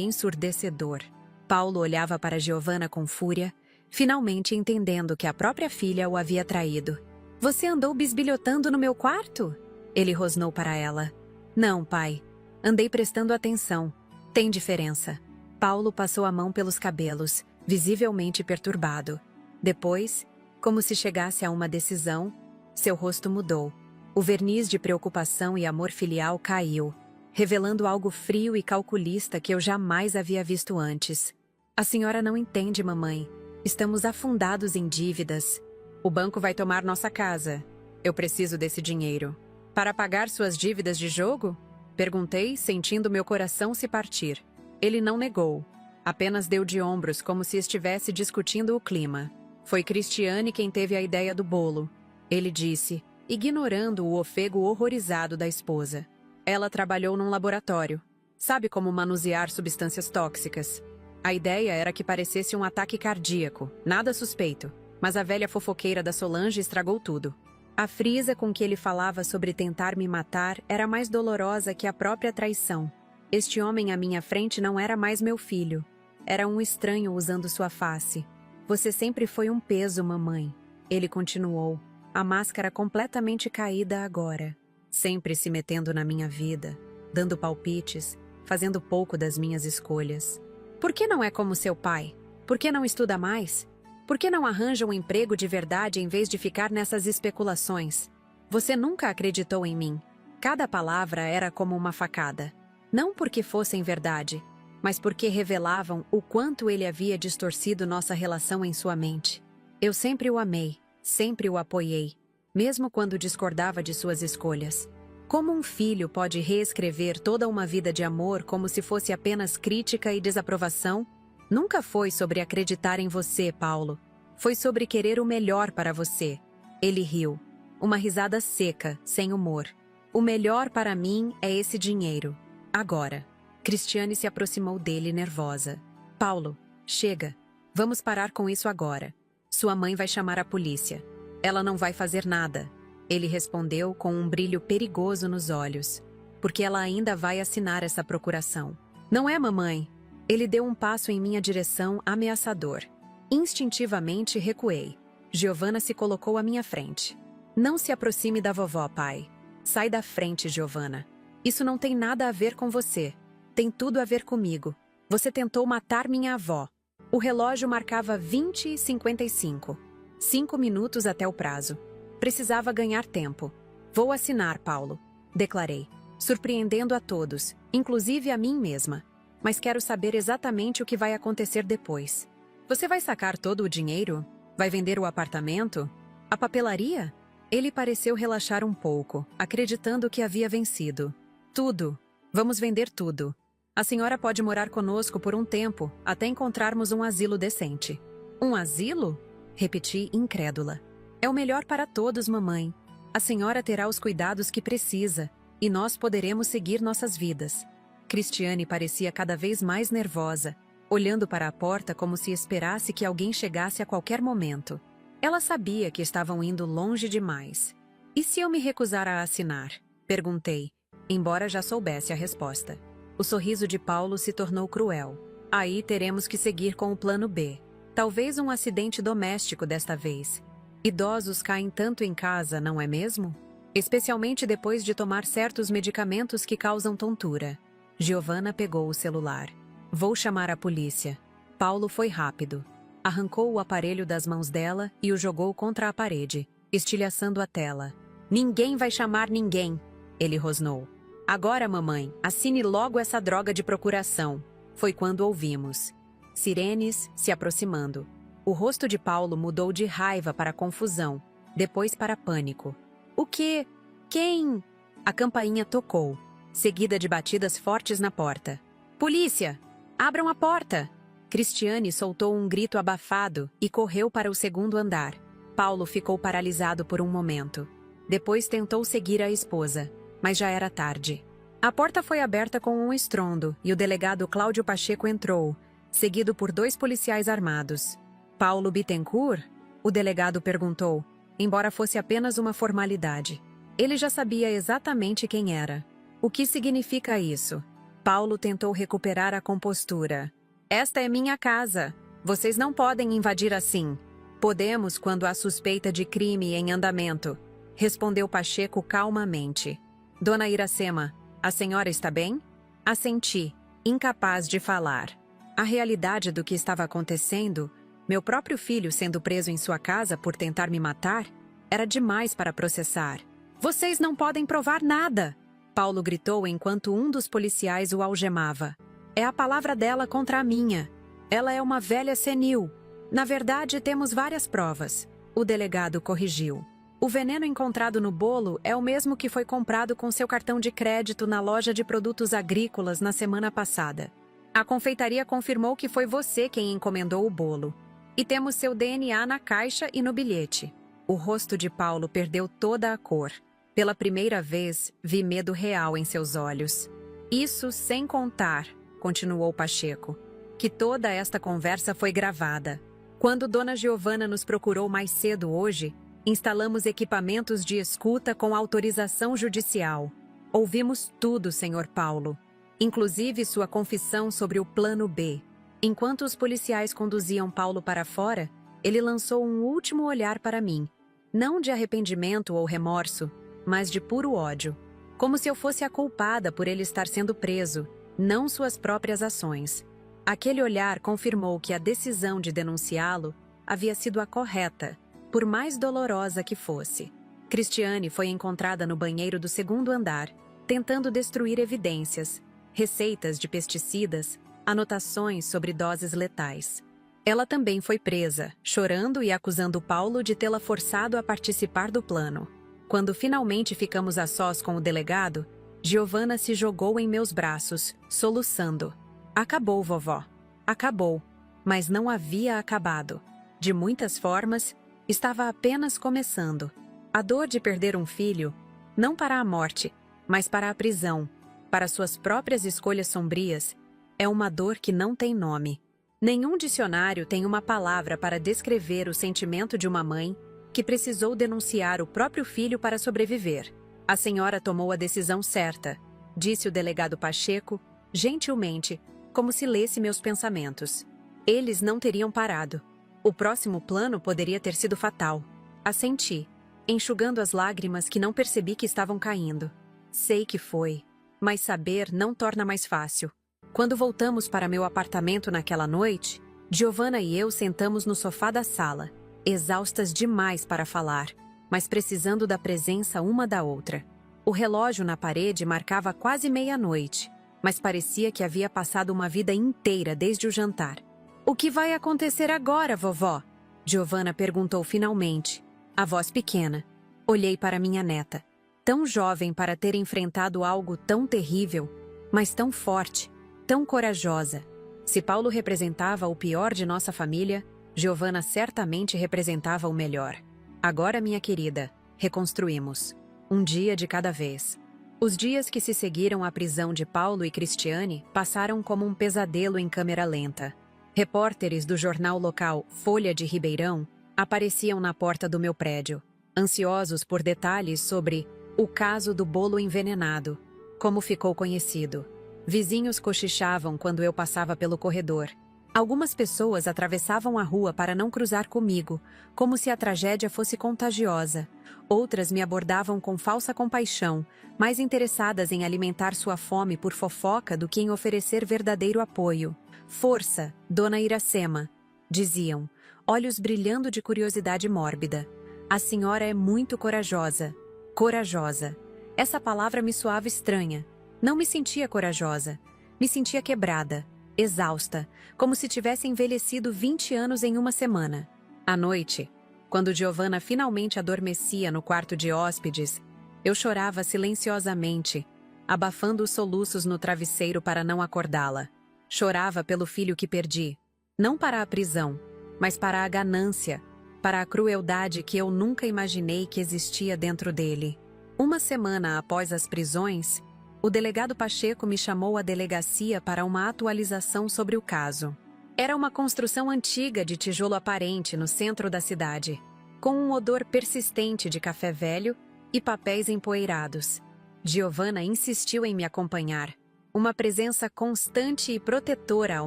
ensurdecedor. Paulo olhava para Giovanna com fúria, finalmente entendendo que a própria filha o havia traído. Você andou bisbilhotando no meu quarto? Ele rosnou para ela. Não, pai. Andei prestando atenção. Tem diferença. Paulo passou a mão pelos cabelos, visivelmente perturbado. Depois, como se chegasse a uma decisão, seu rosto mudou. O verniz de preocupação e amor filial caiu, revelando algo frio e calculista que eu jamais havia visto antes. A senhora não entende, mamãe. Estamos afundados em dívidas. O banco vai tomar nossa casa. Eu preciso desse dinheiro. Para pagar suas dívidas de jogo? Perguntei, sentindo meu coração se partir. Ele não negou. Apenas deu de ombros como se estivesse discutindo o clima. Foi Cristiane quem teve a ideia do bolo. Ele disse, ignorando o ofego horrorizado da esposa. Ela trabalhou num laboratório. Sabe como manusear substâncias tóxicas. A ideia era que parecesse um ataque cardíaco, nada suspeito. Mas a velha fofoqueira da Solange estragou tudo. A frisa com que ele falava sobre tentar me matar era mais dolorosa que a própria traição. Este homem à minha frente não era mais meu filho. Era um estranho usando sua face. Você sempre foi um peso, mamãe. Ele continuou, a máscara completamente caída agora. Sempre se metendo na minha vida, dando palpites, fazendo pouco das minhas escolhas. Por que não é como seu pai? Por que não estuda mais? Por que não arranja um emprego de verdade em vez de ficar nessas especulações? Você nunca acreditou em mim. Cada palavra era como uma facada. Não porque fossem verdade, mas porque revelavam o quanto ele havia distorcido nossa relação em sua mente. Eu sempre o amei, sempre o apoiei, mesmo quando discordava de suas escolhas. Como um filho pode reescrever toda uma vida de amor como se fosse apenas crítica e desaprovação? Nunca foi sobre acreditar em você, Paulo. Foi sobre querer o melhor para você. Ele riu. Uma risada seca, sem humor. O melhor para mim é esse dinheiro. Agora. Cristiane se aproximou dele, nervosa. Paulo, chega. Vamos parar com isso agora. Sua mãe vai chamar a polícia. Ela não vai fazer nada. Ele respondeu com um brilho perigoso nos olhos. Porque ela ainda vai assinar essa procuração. Não é, mamãe? Ele deu um passo em minha direção ameaçador. Instintivamente recuei. Giovanna se colocou à minha frente. Não se aproxime da vovó, pai. Sai da frente, Giovanna. Isso não tem nada a ver com você. Tem tudo a ver comigo. Você tentou matar minha avó. O relógio marcava 20h55. 5 minutos até o prazo. Precisava ganhar tempo. Vou assinar, Paulo. Declarei, surpreendendo a todos, inclusive a mim mesma. Mas quero saber exatamente o que vai acontecer depois. Você vai sacar todo o dinheiro? Vai vender o apartamento? A papelaria? Ele pareceu relaxar um pouco, acreditando que havia vencido. Tudo. Vamos vender tudo. A senhora pode morar conosco por um tempo, até encontrarmos um asilo decente. Um asilo? Repeti, incrédula. É o melhor para todos, mamãe. A senhora terá os cuidados que precisa, e nós poderemos seguir nossas vidas. Cristiane parecia cada vez mais nervosa, olhando para a porta como se esperasse que alguém chegasse a qualquer momento. Ela sabia que estavam indo longe demais. E se eu me recusar a assinar? Perguntei, embora já soubesse a resposta. O sorriso de Paulo se tornou cruel. Aí teremos que seguir com o plano B. Talvez um acidente doméstico desta vez. Idosos caem tanto em casa, não é mesmo? Especialmente depois de tomar certos medicamentos que causam tontura. Giovanna pegou o celular. Vou chamar a polícia. Paulo foi rápido. Arrancou o aparelho das mãos dela e o jogou contra a parede, estilhaçando a tela. Ninguém vai chamar ninguém, ele rosnou. Agora, mamãe, assine logo essa droga de procuração. Foi quando ouvimos. Sirenes se aproximando. O rosto de Paulo mudou de raiva para confusão, depois para pânico. O quê? Quem? A campainha tocou, seguida de batidas fortes na porta. Polícia! Abram a porta! Cristiane soltou um grito abafado e correu para o segundo andar. Paulo ficou paralisado por um momento. Depois tentou seguir a esposa, mas já era tarde. A porta foi aberta com um estrondo e o delegado Cláudio Pacheco entrou, seguido por 2 policiais armados. Paulo Bittencourt? O delegado perguntou, embora fosse apenas uma formalidade. Ele já sabia exatamente quem era. O que significa isso? Paulo tentou recuperar a compostura. Esta é minha casa. Vocês não podem invadir assim. Podemos quando há suspeita de crime em andamento, respondeu Pacheco calmamente. Dona Iracema, a senhora está bem? Assenti, incapaz de falar. A realidade do que estava acontecendo, meu próprio filho sendo preso em sua casa por tentar me matar, era demais para processar. Vocês não podem provar nada! Paulo gritou enquanto um dos policiais o algemava. É a palavra dela contra a minha. Ela é uma velha senil. Na verdade, temos várias provas. O delegado corrigiu. O veneno encontrado no bolo é o mesmo que foi comprado com seu cartão de crédito na loja de produtos agrícolas na semana passada. A confeitaria confirmou que foi você quem encomendou o bolo. E temos seu DNA na caixa e no bilhete. O rosto de Paulo perdeu toda a cor. Pela primeira vez, vi medo real em seus olhos. Isso sem contar, continuou Pacheco, que toda esta conversa foi gravada. Quando Dona Giovanna nos procurou mais cedo hoje, instalamos equipamentos de escuta com autorização judicial. Ouvimos tudo, Sr. Paulo, inclusive sua confissão sobre o plano B. Enquanto os policiais conduziam Paulo para fora, ele lançou um último olhar para mim, não de arrependimento ou remorso, mas de puro ódio, como se eu fosse a culpada por ele estar sendo preso, não suas próprias ações. Aquele olhar confirmou que a decisão de denunciá-lo havia sido a correta, por mais dolorosa que fosse. Cristiane foi encontrada no banheiro do segundo andar, tentando destruir evidências, receitas de pesticidas, anotações sobre doses letais. Ela também foi presa, chorando e acusando Paulo de tê-la forçado a participar do plano. Quando finalmente ficamos a sós com o delegado, Giovanna se jogou em meus braços, soluçando. Acabou, vovó. Acabou. Mas não havia acabado. De muitas formas, estava apenas começando. A dor de perder um filho, não para a morte, mas para a prisão, para suas próprias escolhas sombrias, é uma dor que não tem nome. Nenhum dicionário tem uma palavra para descrever o sentimento de uma mãe que precisou denunciar o próprio filho para sobreviver. A senhora tomou a decisão certa, disse o delegado Pacheco, gentilmente, como se lesse meus pensamentos. Eles não teriam parado. O próximo plano poderia ter sido fatal. Assenti, enxugando as lágrimas que não percebi que estavam caindo. Sei que foi, mas saber não torna mais fácil. Quando voltamos para meu apartamento naquela noite, Giovanna e eu sentamos no sofá da sala, exaustas demais para falar, mas precisando da presença uma da outra. O relógio na parede marcava quase meia-noite, mas parecia que havia passado uma vida inteira desde o jantar. O que vai acontecer agora, vovó? Giovanna perguntou finalmente, a voz pequena. Olhei para minha neta, tão jovem para ter enfrentado algo tão terrível, mas tão forte, tão corajosa. Se Paulo representava o pior de nossa família, Giovanna certamente representava o melhor. Agora, minha querida, reconstruímos. Um dia de cada vez. Os dias que se seguiram à prisão de Paulo e Cristiane passaram como um pesadelo em câmera lenta. Repórteres do jornal local Folha de Ribeirão apareciam na porta do meu prédio, ansiosos por detalhes sobre o caso do bolo envenenado, como ficou conhecido. Vizinhos cochichavam quando eu passava pelo corredor. Algumas pessoas atravessavam a rua para não cruzar comigo, como se a tragédia fosse contagiosa. Outras me abordavam com falsa compaixão, mais interessadas em alimentar sua fome por fofoca do que em oferecer verdadeiro apoio. Força, dona Iracema, diziam, olhos brilhando de curiosidade mórbida. A senhora é muito corajosa. Corajosa. Essa palavra me soava estranha. Não me sentia corajosa. Me sentia quebrada. Exausta, como se tivesse envelhecido 20 anos em uma semana. À noite, quando Giovanna finalmente adormecia no quarto de hóspedes, eu chorava silenciosamente, abafando os soluços no travesseiro para não acordá-la. Chorava pelo filho que perdi, não para a prisão, mas para a ganância, para a crueldade que eu nunca imaginei que existia dentro dele. Uma semana após as prisões, o delegado Pacheco me chamou à delegacia para uma atualização sobre o caso. Era uma construção antiga de tijolo aparente no centro da cidade, com um odor persistente de café velho e papéis empoeirados. Giovanna insistiu em me acompanhar, uma presença constante e protetora ao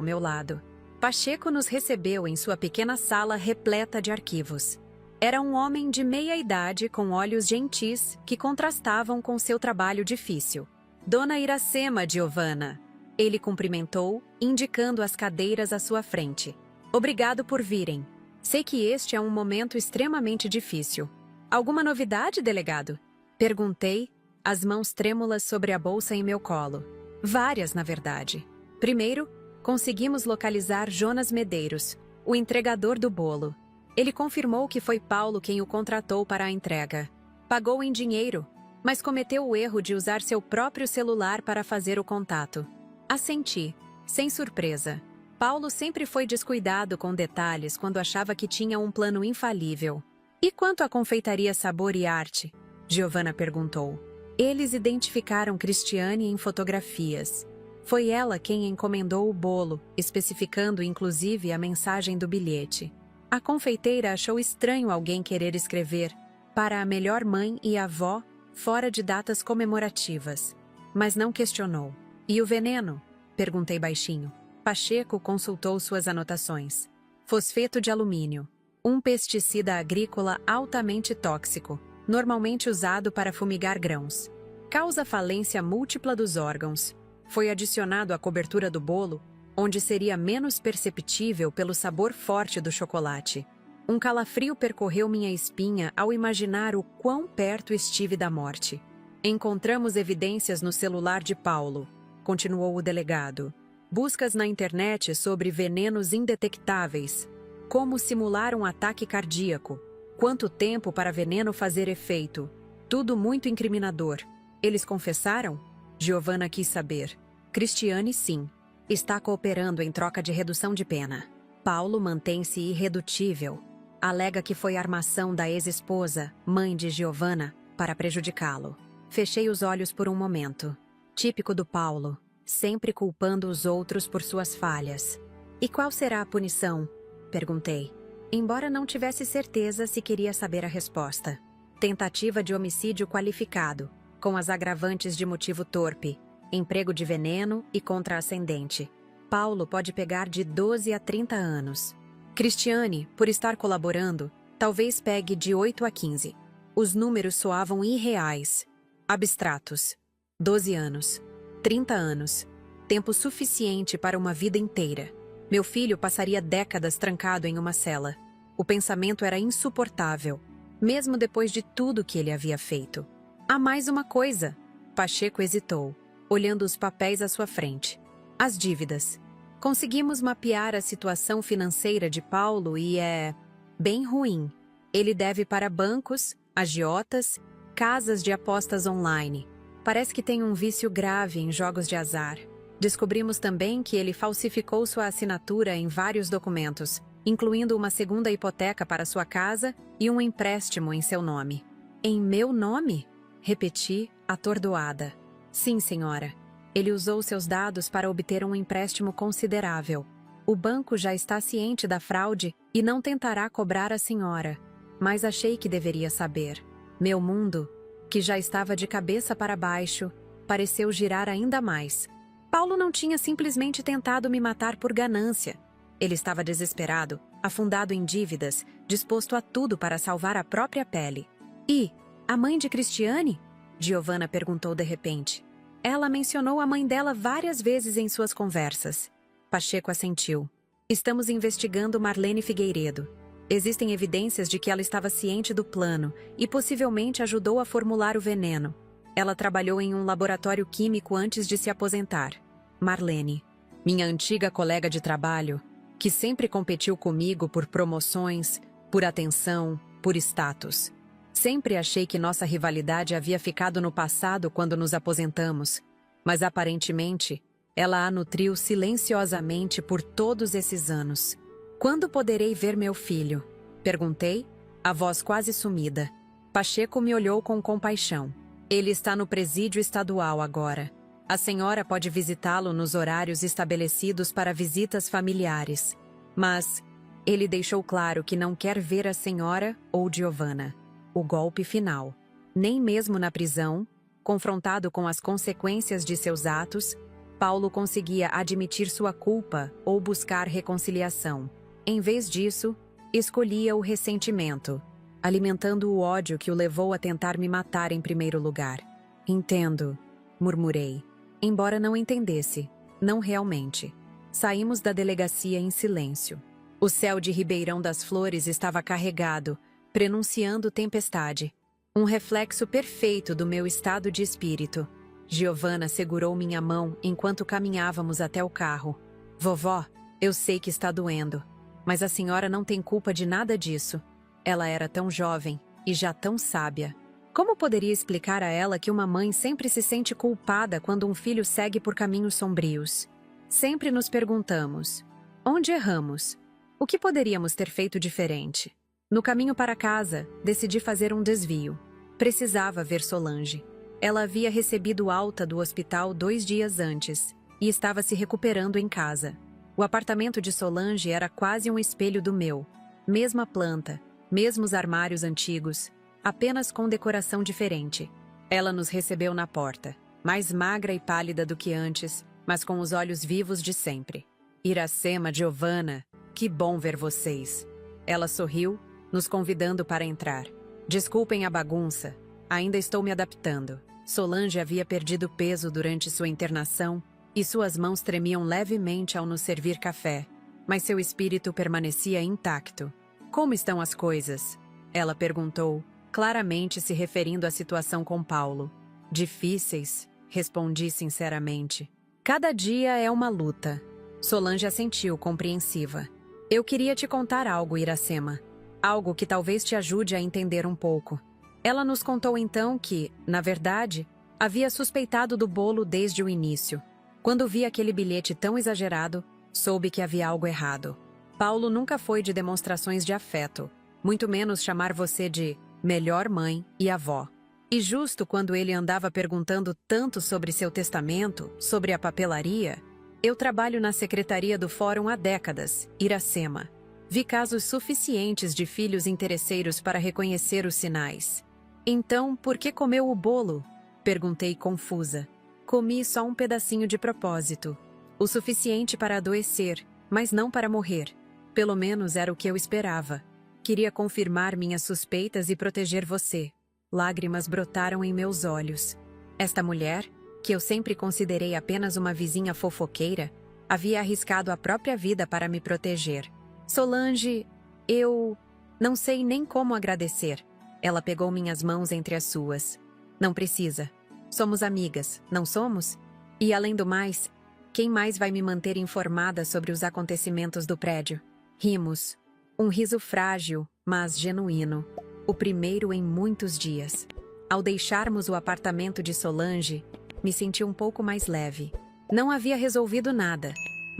meu lado. Pacheco nos recebeu em sua pequena sala repleta de arquivos. Era um homem de meia idade com olhos gentis que contrastavam com seu trabalho difícil. Dona Iracema, Giovanna. Ele cumprimentou, indicando as cadeiras à sua frente. Obrigado por virem. Sei que este é um momento extremamente difícil. Alguma novidade, delegado? Perguntei, as mãos trêmulas sobre a bolsa em meu colo. Várias, na verdade. Primeiro, conseguimos localizar Jonas Medeiros, o entregador do bolo. Ele confirmou que foi Paulo quem o contratou para a entrega. Pagou em dinheiro, mas cometeu o erro de usar seu próprio celular para fazer o contato. Assenti, sem surpresa. Paulo sempre foi descuidado com detalhes quando achava que tinha um plano infalível. E quanto à confeitaria Sabor e Arte? Giovanna perguntou. Eles identificaram Cristiane em fotografias. Foi ela quem encomendou o bolo, especificando inclusive a mensagem do bilhete. A confeiteira achou estranho alguém querer escrever para a melhor mãe e avó fora de datas comemorativas, mas não questionou. E o veneno? Perguntei baixinho. Pacheco consultou suas anotações. Fosfeto de alumínio, um pesticida agrícola altamente tóxico, normalmente usado para fumigar grãos. Causa falência múltipla dos órgãos. Foi adicionado à cobertura do bolo, onde seria menos perceptível pelo sabor forte do chocolate. Um calafrio percorreu minha espinha ao imaginar o quão perto estive da morte. Encontramos evidências no celular de Paulo, continuou o delegado. Buscas na internet sobre venenos indetectáveis. Como simular um ataque cardíaco. Quanto tempo para veneno fazer efeito. Tudo muito incriminador. Eles confessaram? Giovanna quis saber. Cristiane, sim. Está cooperando em troca de redução de pena. Paulo mantém-se irredutível. Alega que foi armação da ex-esposa, mãe de Giovanna, para prejudicá-lo. Fechei os olhos por um momento. Típico do Paulo, sempre culpando os outros por suas falhas. E qual será a punição? Perguntei, embora não tivesse certeza se queria saber a resposta. Tentativa de homicídio qualificado, com as agravantes de motivo torpe, emprego de veneno e contraascendente. Paulo pode pegar de 12 a 30 anos. Cristiane, por estar colaborando, talvez pegue de 8 a 15. Os números soavam irreais, abstratos. 12 anos, 30 anos, tempo suficiente para uma vida inteira. Meu filho passaria décadas trancado em uma cela. O pensamento era insuportável, mesmo depois de tudo que ele havia feito. Há mais uma coisa. Pacheco hesitou, olhando os papéis à sua frente. As dívidas. Conseguimos mapear a situação financeira de Paulo e é bem ruim. Ele deve para bancos, agiotas, casas de apostas online. Parece que tem um vício grave em jogos de azar. Descobrimos também que ele falsificou sua assinatura em vários documentos, incluindo uma segunda hipoteca para sua casa e um empréstimo em seu nome. Em meu nome? Repeti, atordoada. Sim, senhora. Ele usou seus dados para obter um empréstimo considerável. O banco já está ciente da fraude e não tentará cobrar a senhora. Mas achei que deveria saber. Meu mundo, que já estava de cabeça para baixo, pareceu girar ainda mais. Paulo não tinha simplesmente tentado me matar por ganância. Ele estava desesperado, afundado em dívidas, disposto a tudo para salvar a própria pele. E a mãe de Cristiane? Giovanna perguntou de repente. Ela mencionou a mãe dela várias vezes em suas conversas. Pacheco assentiu. Estamos investigando Marlene Figueiredo. Existem evidências de que ela estava ciente do plano e possivelmente ajudou a formular o veneno. Ela trabalhou em um laboratório químico antes de se aposentar. Marlene, minha antiga colega de trabalho, que sempre competiu comigo por promoções, por atenção, por status. Sempre achei que nossa rivalidade havia ficado no passado quando nos aposentamos, mas aparentemente ela a nutriu silenciosamente por todos esses anos. Quando poderei ver meu filho? Perguntei, a voz quase sumida. Pacheco me olhou com compaixão. Ele está no presídio estadual agora. A senhora pode visitá-lo nos horários estabelecidos para visitas familiares. Mas ele deixou claro que não quer ver a senhora ou Giovanna. O golpe final. Nem mesmo na prisão, confrontado com as consequências de seus atos, Paulo conseguia admitir sua culpa ou buscar reconciliação. Em vez disso, escolhia o ressentimento, alimentando o ódio que o levou a tentar me matar em primeiro lugar. Entendo, murmurei. Embora não entendesse, não realmente. Saímos da delegacia em silêncio. O céu de Ribeirão das Flores estava carregado, prenunciando tempestade. Um reflexo perfeito do meu estado de espírito. Giovanna segurou minha mão enquanto caminhávamos até o carro. Vovó, eu sei que está doendo, mas a senhora não tem culpa de nada disso. Ela era tão jovem e já tão sábia. Como poderia explicar a ela que uma mãe sempre se sente culpada quando um filho segue por caminhos sombrios? Sempre nos perguntamos: onde erramos? O que poderíamos ter feito diferente? No caminho para casa, decidi fazer um desvio. Precisava ver Solange. Ela havia recebido alta do hospital 2 dias antes e estava se recuperando em casa. O apartamento de Solange era quase um espelho do meu. Mesma planta, mesmos armários antigos, apenas com decoração diferente. Ela nos recebeu na porta, mais magra e pálida do que antes, mas com os olhos vivos de sempre. Iracema, Giovanna, que bom ver vocês. Ela sorriu, nos convidando para entrar. Desculpem a bagunça, ainda estou me adaptando. Solange havia perdido peso durante sua internação e suas mãos tremiam levemente ao nos servir café, mas seu espírito permanecia intacto. Como estão as coisas? Ela perguntou, claramente se referindo à situação com Paulo. Difíceis, respondi sinceramente. Cada dia é uma luta. Solange assentiu, compreensiva. Eu queria te contar algo, Iracema. Algo que talvez te ajude a entender um pouco. Ela nos contou então que, na verdade, havia suspeitado do bolo desde o início. Quando vi aquele bilhete tão exagerado, soube que havia algo errado. Paulo nunca foi de demonstrações de afeto, muito menos chamar você de melhor mãe e avó. E justo quando ele andava perguntando tanto sobre seu testamento, sobre a papelaria, eu trabalho na secretaria do Fórum há décadas, Iracema. Vi casos suficientes de filhos interesseiros para reconhecer os sinais. Então, por que comeu o bolo? Perguntei confusa. Comi só um pedacinho de propósito. O suficiente para adoecer, mas não para morrer. Pelo menos era o que eu esperava. Queria confirmar minhas suspeitas e proteger você. Lágrimas brotaram em meus olhos. Esta mulher, que eu sempre considerei apenas uma vizinha fofoqueira, havia arriscado a própria vida para me proteger. Solange, eu não sei nem como agradecer. Ela pegou minhas mãos entre as suas. Não precisa. Somos amigas, não somos? E além do mais, quem mais vai me manter informada sobre os acontecimentos do prédio? Rimos. Um riso frágil, mas genuíno. O primeiro em muitos dias. Ao deixarmos o apartamento de Solange, me senti um pouco mais leve. Não havia resolvido nada,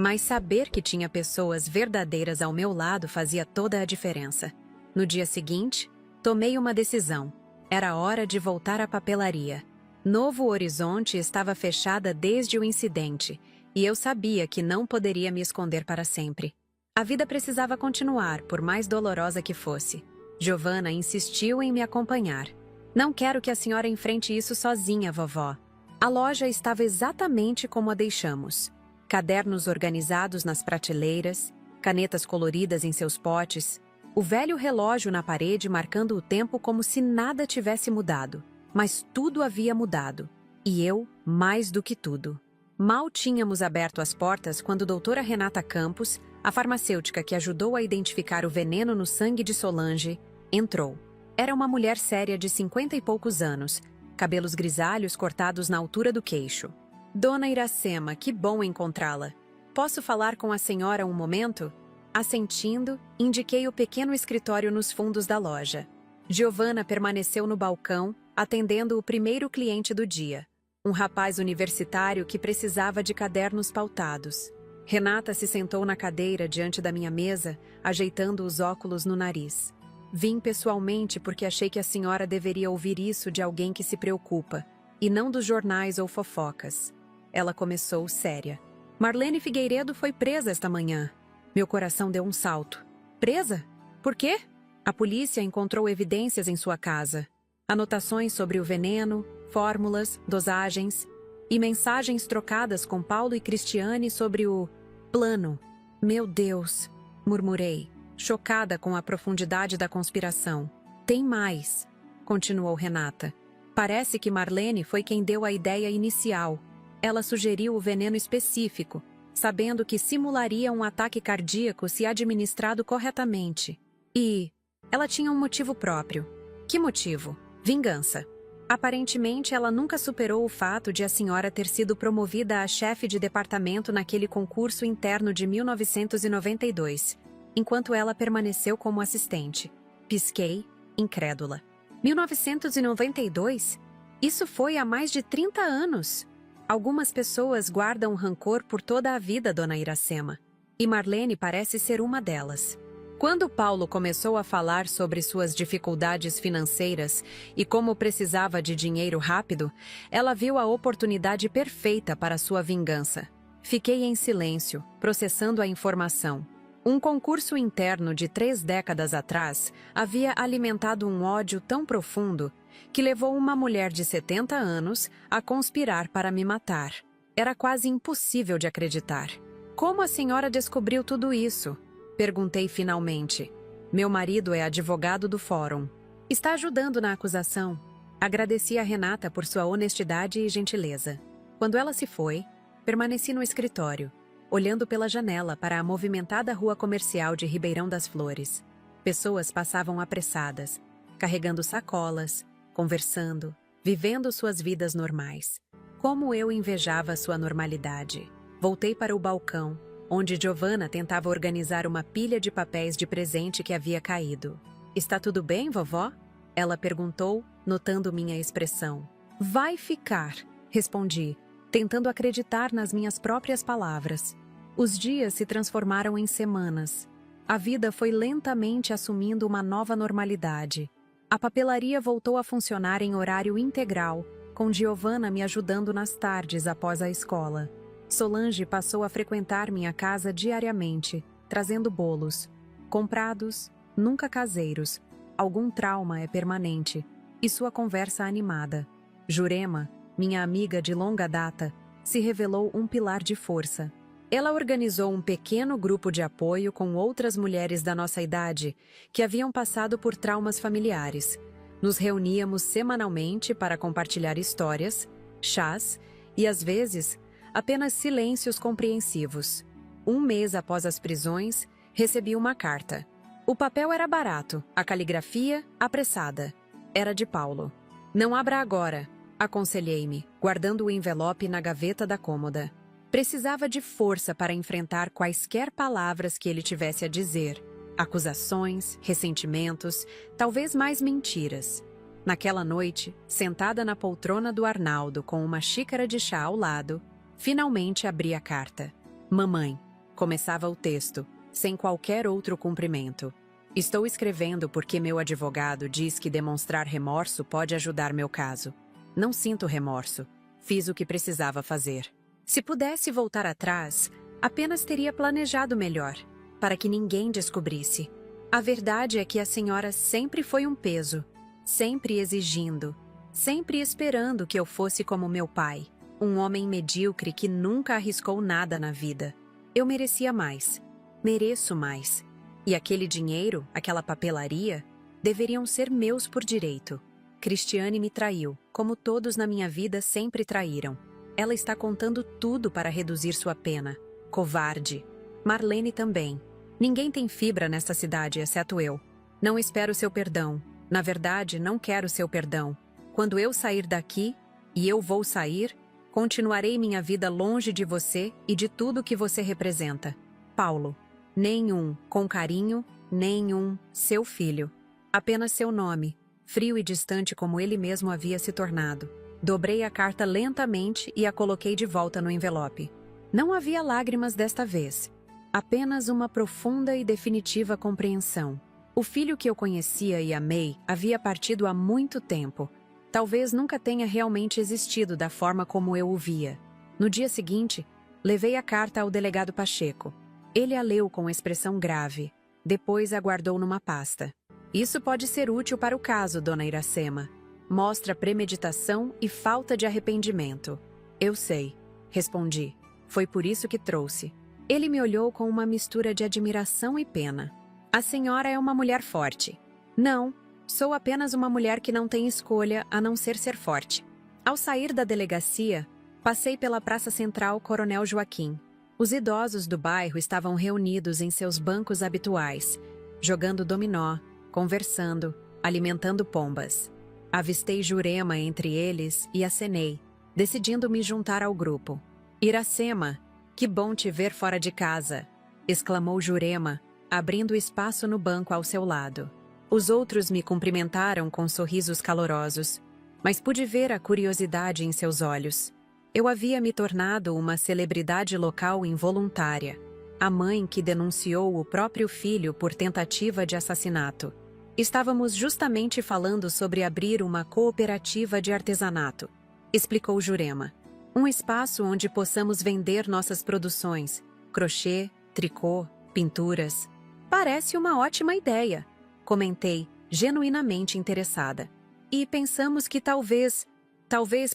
Mas saber que tinha pessoas verdadeiras ao meu lado fazia toda a diferença. No dia seguinte, tomei uma decisão. Era hora de voltar à papelaria. Novo Horizonte estava fechada desde o incidente, e eu sabia que não poderia me esconder para sempre. A vida precisava continuar, por mais dolorosa que fosse. Giovanna insistiu em me acompanhar. Não quero que a senhora enfrente isso sozinha, vovó. A loja estava exatamente como a deixamos. Cadernos organizados nas prateleiras, canetas coloridas em seus potes, o velho relógio na parede marcando o tempo como se nada tivesse mudado. Mas tudo havia mudado. E eu, mais do que tudo. Mal tínhamos aberto as portas quando doutora Renata Campos, a farmacêutica que ajudou a identificar o veneno no sangue de Solange, entrou. Era uma mulher séria de 50 e poucos anos, cabelos grisalhos cortados na altura do queixo. Dona Iracema, que bom encontrá-la. Posso falar com a senhora um momento? Assentindo, indiquei o pequeno escritório nos fundos da loja. Giovanna permaneceu no balcão, atendendo o primeiro cliente do dia, um rapaz universitário que precisava de cadernos pautados. Renata se sentou na cadeira diante da minha mesa, ajeitando os óculos no nariz. Vim pessoalmente porque achei que a senhora deveria ouvir isso de alguém que se preocupa, e não dos jornais ou fofocas. Ela começou séria. Marlene Figueiredo foi presa esta manhã. Meu coração deu um salto. Presa? Por quê? A polícia encontrou evidências em sua casa. Anotações sobre o veneno, fórmulas, dosagens e mensagens trocadas com Paulo e Cristiane sobre o plano. Meu Deus, murmurei, chocada com a profundidade da conspiração. Tem mais, continuou Renata. Parece que Marlene foi quem deu a ideia inicial. Ela sugeriu o veneno específico, sabendo que simularia um ataque cardíaco se administrado corretamente. E ela tinha um motivo próprio. Que motivo? Vingança. Aparentemente, ela nunca superou o fato de a senhora ter sido promovida a chefe de departamento naquele concurso interno de 1992, enquanto ela permaneceu como assistente. Pisquei, incrédula. 1992? Isso foi há mais de 30 anos. Algumas pessoas guardam rancor por toda a vida, dona Iracema, e Marlene parece ser uma delas. Quando Paulo começou a falar sobre suas dificuldades financeiras e como precisava de dinheiro rápido, ela viu a oportunidade perfeita para sua vingança. Fiquei em silêncio, processando a informação. Um concurso interno de 3 décadas atrás havia alimentado um ódio tão profundo que levou uma mulher de 70 anos a conspirar para me matar. Era quase impossível de acreditar. Como a senhora descobriu tudo isso? Perguntei finalmente. Meu marido é advogado do fórum. Está ajudando na acusação. Agradeci a Renata por sua honestidade e gentileza. Quando ela se foi, permaneci no escritório, olhando pela janela para a movimentada rua comercial de Ribeirão das Flores. Pessoas passavam apressadas, carregando sacolas, conversando, vivendo suas vidas normais. Como eu invejava sua normalidade. Voltei para o balcão, onde Giovanna tentava organizar uma pilha de papéis de presente que havia caído. Está tudo bem, vovó? Ela perguntou, notando minha expressão. Vai ficar, respondi, tentando acreditar nas minhas próprias palavras. Os dias se transformaram em semanas. A vida foi lentamente assumindo uma nova normalidade. A papelaria voltou a funcionar em horário integral, com Giovanna me ajudando nas tardes após a escola. Solange passou a frequentar minha casa diariamente, trazendo bolos. Comprados, nunca caseiros. Algum trauma é permanente. E sua conversa animada. Jurema, minha amiga de longa data, se revelou um pilar de força. Ela organizou um pequeno grupo de apoio com outras mulheres da nossa idade que haviam passado por traumas familiares. Nos reuníamos semanalmente para compartilhar histórias, chás e, às vezes, apenas silêncios compreensivos. Um mês após as prisões, recebi uma carta. O papel era barato, a caligrafia, apressada. Era de Paulo. Não abra agora, aconselhei-me, guardando o envelope na gaveta da cômoda. Precisava de força para enfrentar quaisquer palavras que ele tivesse a dizer. Acusações, ressentimentos, talvez mais mentiras. Naquela noite, sentada na poltrona do Arnaldo com uma xícara de chá ao lado, finalmente abri a carta. Mamãe, Começava o texto, sem qualquer outro cumprimento. Estou escrevendo porque meu advogado diz que demonstrar remorso pode ajudar meu caso. Não sinto remorso. Fiz o que precisava fazer. Se pudesse voltar atrás, apenas teria planejado melhor, para que ninguém descobrisse. A verdade é que a senhora sempre foi um peso, sempre exigindo, sempre esperando que eu fosse como meu pai, um homem medíocre que nunca arriscou nada na vida. Eu merecia mais. Mereço mais. E aquele dinheiro, aquela papelaria, deveriam ser meus por direito. Cristiane me traiu, como todos na minha vida sempre traíram. Ela está contando tudo para reduzir sua pena. Covarde. Marlene também. Ninguém tem fibra nesta cidade, exceto eu. Não espero seu perdão. Na verdade, não quero seu perdão. Quando eu sair daqui, e eu vou sair, continuarei minha vida longe de você e de tudo que você representa. Paulo. Nenhum, com carinho, nenhum, seu filho. Apenas seu nome, frio e distante como ele mesmo havia se tornado. Dobrei a carta lentamente e a coloquei de volta no envelope. Não havia lágrimas desta vez. Apenas uma profunda e definitiva compreensão. O filho que eu conhecia e amei havia partido há muito tempo. Talvez nunca tenha realmente existido da forma como eu o via. No dia seguinte, levei a carta ao delegado Pacheco. Ele a leu com expressão grave. Depois a guardou numa pasta. Isso pode ser útil para o caso, dona Iracema. Mostra premeditação e falta de arrependimento. Eu sei, respondi. Foi por isso que trouxe. Ele me olhou com uma mistura de admiração e pena. A senhora é uma mulher forte. Não, sou apenas uma mulher que não tem escolha a não ser forte. Ao sair da delegacia, passei pela Praça Central Coronel Joaquim. Os idosos do bairro estavam reunidos em seus bancos habituais, jogando dominó, conversando, alimentando pombas. Avistei Jurema entre eles e acenei, decidindo me juntar ao grupo. Iracema, que bom te ver fora de casa, exclamou Jurema, abrindo espaço no banco ao seu lado. Os outros me cumprimentaram com sorrisos calorosos, mas pude ver a curiosidade em seus olhos. Eu havia me tornado uma celebridade local involuntária, a mãe que denunciou o próprio filho por tentativa de assassinato. Estávamos justamente falando sobre abrir uma cooperativa de artesanato, explicou Jurema. Um espaço onde possamos vender nossas produções, crochê, tricô, pinturas. Parece uma ótima ideia, comentei, genuinamente interessada. E pensamos que talvez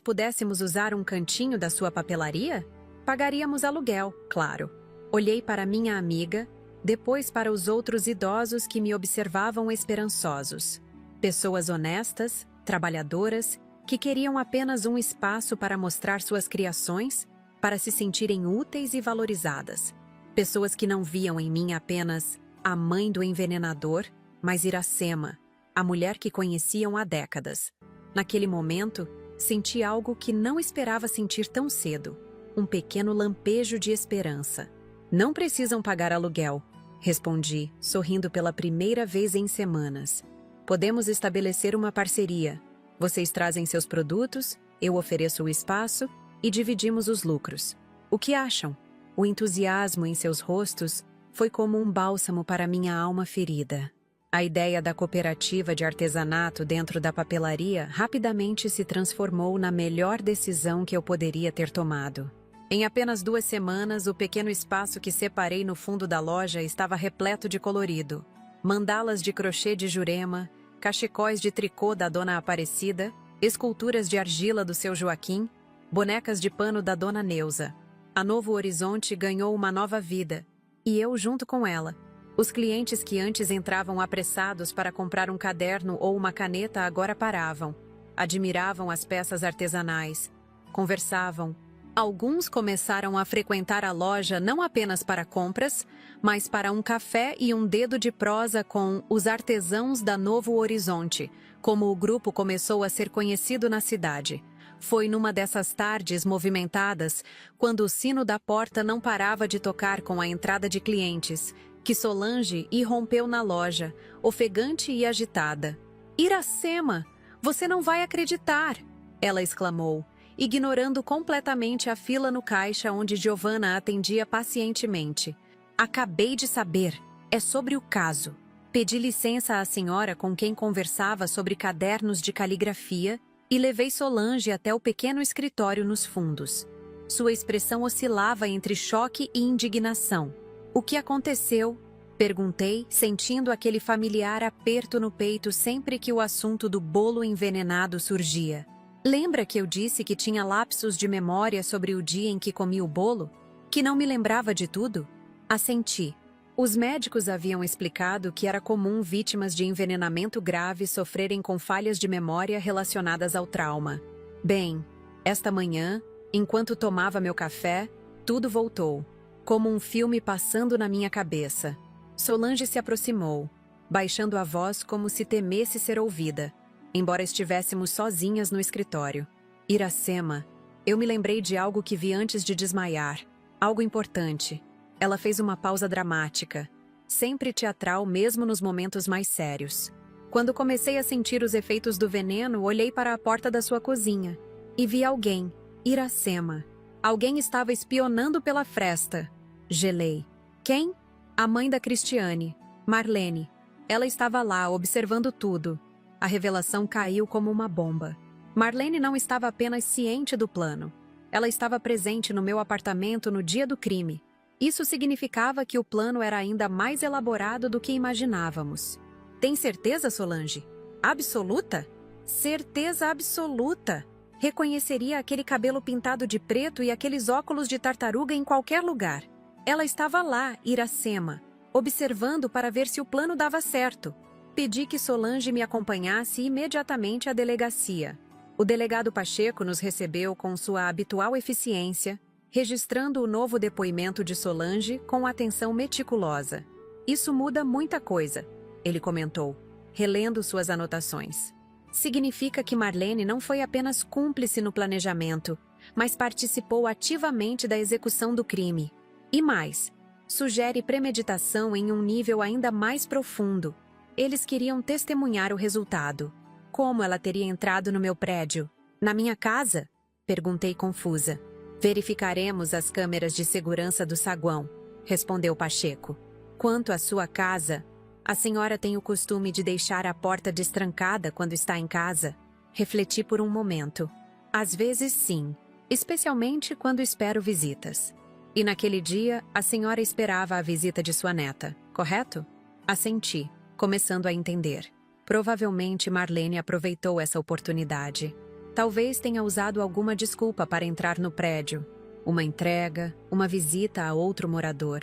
pudéssemos usar um cantinho da sua papelaria? Pagaríamos aluguel, claro. Olhei para minha amiga, depois para os outros idosos que me observavam esperançosos. Pessoas honestas, trabalhadoras, que queriam apenas um espaço para mostrar suas criações, para se sentirem úteis e valorizadas. Pessoas que não viam em mim apenas a mãe do envenenador, mas Iracema, a mulher que conheciam há décadas. Naquele momento, senti algo que não esperava sentir tão cedo, um pequeno lampejo de esperança. Não precisam pagar aluguel, respondi, sorrindo pela primeira vez em semanas. Podemos estabelecer uma parceria. Vocês trazem seus produtos, eu ofereço o espaço e dividimos os lucros. O que acham? O entusiasmo em seus rostos foi como um bálsamo para minha alma ferida. A ideia da cooperativa de artesanato dentro da papelaria rapidamente se transformou na melhor decisão que eu poderia ter tomado. Em apenas 2 semanas, o pequeno espaço que separei no fundo da loja estava repleto de colorido. Mandalas de crochê de Jurema, cachecóis de tricô da Dona Aparecida, esculturas de argila do seu Joaquim, bonecas de pano da Dona Neuza. A Novo Horizonte ganhou uma nova vida, e eu junto com ela. Os clientes que antes entravam apressados para comprar um caderno ou uma caneta agora paravam, admiravam as peças artesanais, conversavam. Alguns começaram a frequentar a loja não apenas para compras, mas para um café e um dedo de prosa com os artesãos da Novo Horizonte, como o grupo começou a ser conhecido na cidade. Foi numa dessas tardes movimentadas, quando o sino da porta não parava de tocar com a entrada de clientes, que Solange irrompeu na loja, ofegante e agitada. "Iracema, você não vai acreditar!" ela exclamou, ignorando completamente a fila no caixa onde Giovanna atendia pacientemente. Acabei de saber. É sobre o caso. Pedi licença à senhora com quem conversava sobre cadernos de caligrafia e levei Solange até o pequeno escritório nos fundos. Sua expressão oscilava entre choque e indignação. O que aconteceu? Perguntei, sentindo aquele familiar aperto no peito sempre que o assunto do bolo envenenado surgia. Lembra que eu disse que tinha lapsos de memória sobre o dia em que comi o bolo? Que não me lembrava de tudo? Assenti. Os médicos haviam explicado que era comum vítimas de envenenamento grave sofrerem com falhas de memória relacionadas ao trauma. Bem, esta manhã, enquanto tomava meu café, tudo voltou, como um filme passando na minha cabeça. Solange se aproximou, baixando a voz como se temesse ser ouvida, embora estivéssemos sozinhas no escritório. Iracema, eu me lembrei de algo que vi antes de desmaiar, algo importante. Ela fez uma pausa dramática, sempre teatral mesmo nos momentos mais sérios. Quando comecei a sentir os efeitos do veneno, olhei para a porta da sua cozinha e vi alguém, Iracema. Alguém estava espionando pela fresta. Gelei. Quem? A mãe da Cristiane, Marlene. Ela estava lá, observando tudo. A revelação caiu como uma bomba. Marlene não estava apenas ciente do plano. Ela estava presente no meu apartamento no dia do crime. Isso significava que o plano era ainda mais elaborado do que imaginávamos. Tem certeza, Solange? Absoluta? Certeza absoluta. Reconheceria aquele cabelo pintado de preto e aqueles óculos de tartaruga em qualquer lugar. Ela estava lá, Iracema, observando para ver se o plano dava certo. Pedi que Solange me acompanhasse imediatamente à delegacia. O delegado Pacheco nos recebeu com sua habitual eficiência, registrando o novo depoimento de Solange com atenção meticulosa. Isso muda muita coisa, ele comentou, relendo suas anotações. Significa que Marlene não foi apenas cúmplice no planejamento, mas participou ativamente da execução do crime. E mais, sugere premeditação em um nível ainda mais profundo. Eles queriam testemunhar o resultado. Como ela teria entrado no meu prédio? Na minha casa? Perguntei confusa. Verificaremos as câmeras de segurança do saguão, respondeu Pacheco. Quanto à sua casa, a senhora tem o costume de deixar a porta destrancada quando está em casa? Refleti por um momento. Às vezes sim, especialmente quando espero visitas. E naquele dia, a senhora esperava a visita de sua neta, correto? Assenti, começando a entender. Provavelmente Marlene aproveitou essa oportunidade. Talvez tenha usado alguma desculpa para entrar no prédio. Uma entrega, uma visita a outro morador.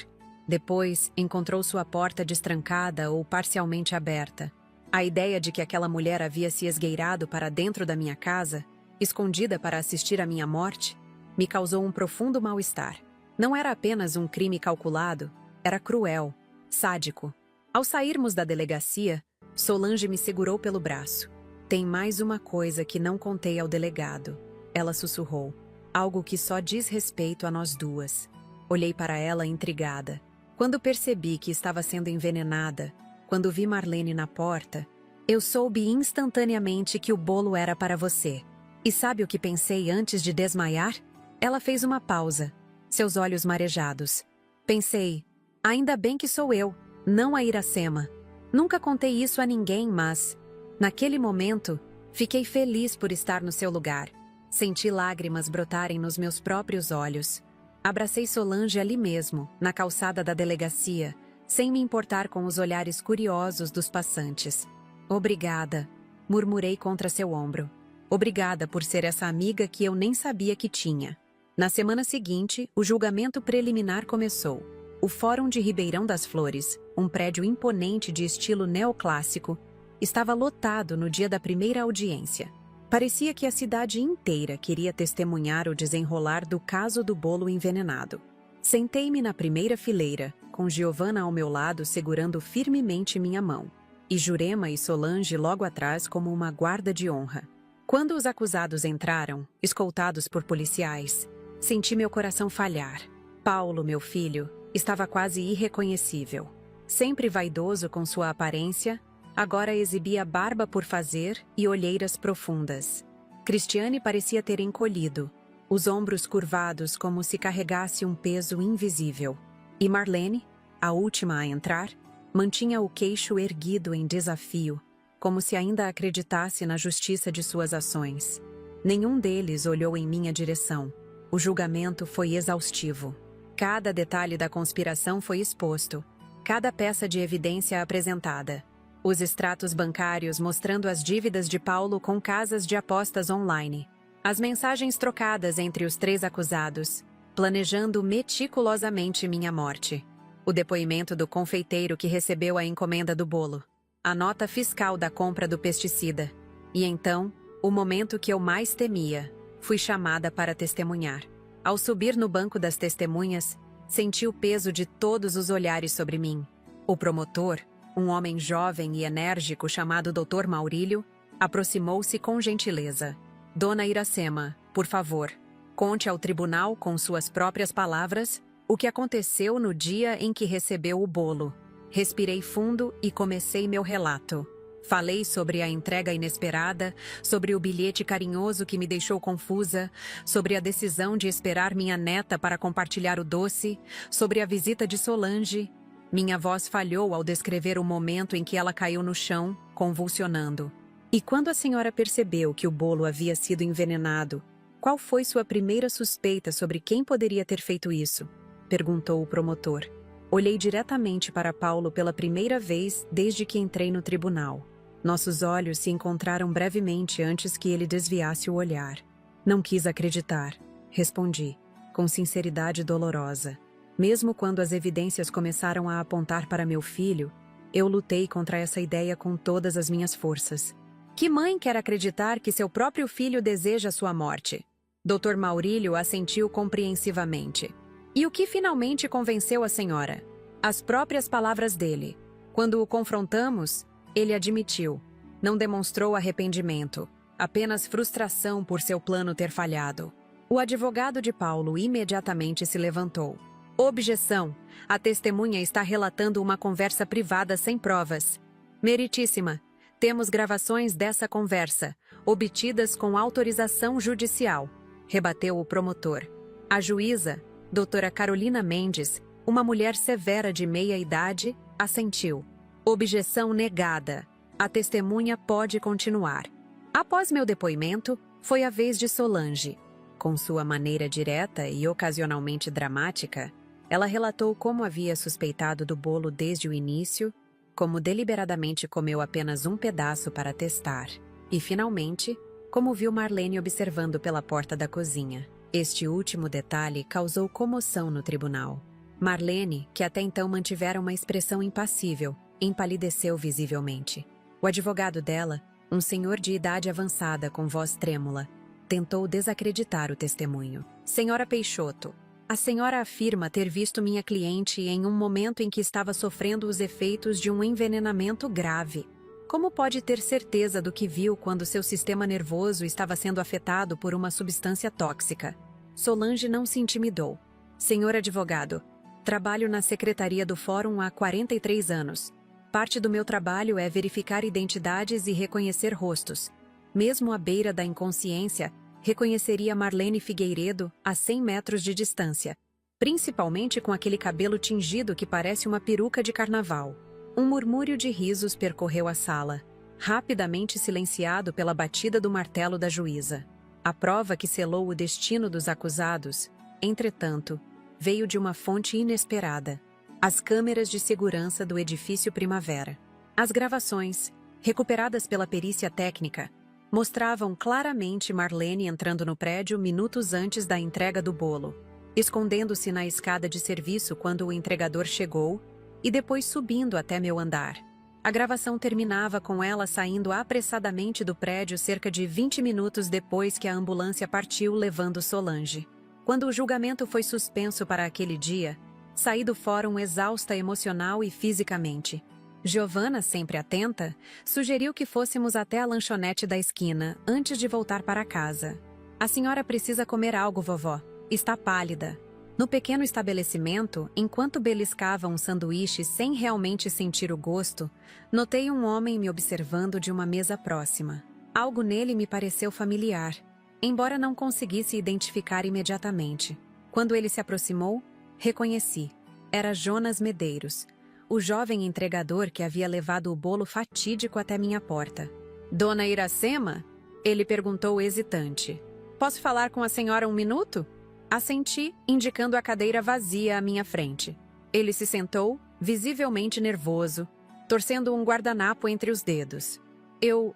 Depois, encontrou sua porta destrancada ou parcialmente aberta. A ideia de que aquela mulher havia se esgueirado para dentro da minha casa, escondida para assistir à minha morte, me causou um profundo mal-estar. Não era apenas um crime calculado, era cruel, sádico. Ao sairmos da delegacia, Solange me segurou pelo braço. Tem mais uma coisa que não contei ao delegado. Ela sussurrou. Algo que só diz respeito a nós duas. Olhei para ela intrigada. Quando percebi que estava sendo envenenada, quando vi Marlene na porta, eu soube instantaneamente que o bolo era para você. E sabe o que pensei antes de desmaiar? Ela fez uma pausa, seus olhos marejados. Pensei, ainda bem que sou eu, não a Iracema. Nunca contei isso a ninguém, mas, naquele momento, fiquei feliz por estar no seu lugar. Senti lágrimas brotarem nos meus próprios olhos. Abracei Solange ali mesmo, na calçada da delegacia, sem me importar com os olhares curiosos dos passantes. Obrigada, murmurei contra seu ombro. Obrigada por ser essa amiga que eu nem sabia que tinha. Na semana seguinte, o julgamento preliminar começou. O Fórum de Ribeirão das Flores, um prédio imponente de estilo neoclássico, estava lotado no dia da primeira audiência. Parecia que a cidade inteira queria testemunhar o desenrolar do caso do bolo envenenado. Sentei-me na primeira fileira, com Giovanna ao meu lado segurando firmemente minha mão, e Jurema e Solange logo atrás como uma guarda de honra. Quando os acusados entraram, escoltados por policiais, senti meu coração falhar. Paulo, meu filho, estava quase irreconhecível. Sempre vaidoso com sua aparência, agora exibia barba por fazer e olheiras profundas. Cristiane parecia ter encolhido, os ombros curvados como se carregasse um peso invisível. E Marlene, a última a entrar, mantinha o queixo erguido em desafio, como se ainda acreditasse na justiça de suas ações. Nenhum deles olhou em minha direção. O julgamento foi exaustivo. Cada detalhe da conspiração foi exposto, cada peça de evidência apresentada. Os extratos bancários mostrando as dívidas de Paulo com casas de apostas online. As mensagens trocadas entre os 3 acusados, planejando meticulosamente minha morte. O depoimento do confeiteiro que recebeu a encomenda do bolo. A nota fiscal da compra do pesticida. E então, o momento que eu mais temia, fui chamada para testemunhar. Ao subir no banco das testemunhas, senti o peso de todos os olhares sobre mim. O promotor, um homem jovem e enérgico chamado Dr. Maurílio, aproximou-se com gentileza. Dona Iracema, por favor, conte ao tribunal com suas próprias palavras o que aconteceu no dia em que recebeu o bolo. Respirei fundo e comecei meu relato. Falei sobre a entrega inesperada, sobre o bilhete carinhoso que me deixou confusa, sobre a decisão de esperar minha neta para compartilhar o doce, sobre a visita de Solange. Minha voz falhou ao descrever o momento em que ela caiu no chão, convulsionando. E quando a senhora percebeu que o bolo havia sido envenenado, qual foi sua primeira suspeita sobre quem poderia ter feito isso? Perguntou o promotor. Olhei diretamente para Paulo pela primeira vez desde que entrei no tribunal. Nossos olhos se encontraram brevemente antes que ele desviasse o olhar. Não quis acreditar, respondi, com sinceridade dolorosa. Mesmo quando as evidências começaram a apontar para meu filho, eu lutei contra essa ideia com todas as minhas forças. Que mãe quer acreditar que seu próprio filho deseja sua morte? Dr. Maurílio assentiu compreensivamente. E o que finalmente convenceu a senhora? As próprias palavras dele. Quando o confrontamos, ele admitiu. Não demonstrou arrependimento, apenas frustração por seu plano ter falhado. O advogado de Paulo imediatamente se levantou. Objeção! A testemunha está relatando uma conversa privada sem provas. Meritíssima, temos gravações dessa conversa, obtidas com autorização judicial, rebateu o promotor. A juíza, doutora Carolina Mendes, uma mulher severa de meia idade, assentiu. Objeção negada. A testemunha pode continuar. Após meu depoimento, foi a vez de Solange. Com sua maneira direta e ocasionalmente dramática, ela relatou como havia suspeitado do bolo desde o início, como deliberadamente comeu apenas um pedaço para testar, e, finalmente, como viu Marlene observando pela porta da cozinha. Este último detalhe causou comoção no tribunal. Marlene, que até então mantivera uma expressão impassível, empalideceu visivelmente. O advogado dela, um senhor de idade avançada com voz trêmula, tentou desacreditar o testemunho. Senhora Peixoto, a senhora afirma ter visto minha cliente em um momento em que estava sofrendo os efeitos de um envenenamento grave. Como pode ter certeza do que viu quando seu sistema nervoso estava sendo afetado por uma substância tóxica? Solange não se intimidou. Senhor advogado, trabalho na secretaria do Fórum há 43 anos. Parte do meu trabalho é verificar identidades e reconhecer rostos. Mesmo à beira da inconsciência, reconheceria Marlene Figueiredo a 100 metros de distância, principalmente com aquele cabelo tingido que parece uma peruca de carnaval. Um murmúrio de risos percorreu a sala, rapidamente silenciado pela batida do martelo da juíza. A prova que selou o destino dos acusados, entretanto, veio de uma fonte inesperada: as câmeras de segurança do edifício Primavera. As gravações, recuperadas pela perícia técnica, mostravam claramente Marlene entrando no prédio minutos antes da entrega do bolo, escondendo-se na escada de serviço quando o entregador chegou e depois subindo até meu andar. A gravação terminava com ela saindo apressadamente do prédio cerca de 20 minutos depois que a ambulância partiu levando Solange. Quando o julgamento foi suspenso para aquele dia, saí do fórum exausta emocional e fisicamente. Giovana, sempre atenta, sugeriu que fôssemos até a lanchonete da esquina antes de voltar para casa. A senhora precisa comer algo, vovó. Está pálida. No pequeno estabelecimento, enquanto beliscava um sanduíche sem realmente sentir o gosto, notei um homem me observando de uma mesa próxima. Algo nele me pareceu familiar, embora não conseguisse identificar imediatamente. Quando ele se aproximou, reconheci. Era Jonas Medeiros, o jovem entregador que havia levado o bolo fatídico até minha porta. Dona Iracema? Ele perguntou hesitante. Posso falar com a senhora um minuto? Assenti, indicando a cadeira vazia à minha frente. Ele se sentou, visivelmente nervoso, torcendo um guardanapo entre os dedos. Eu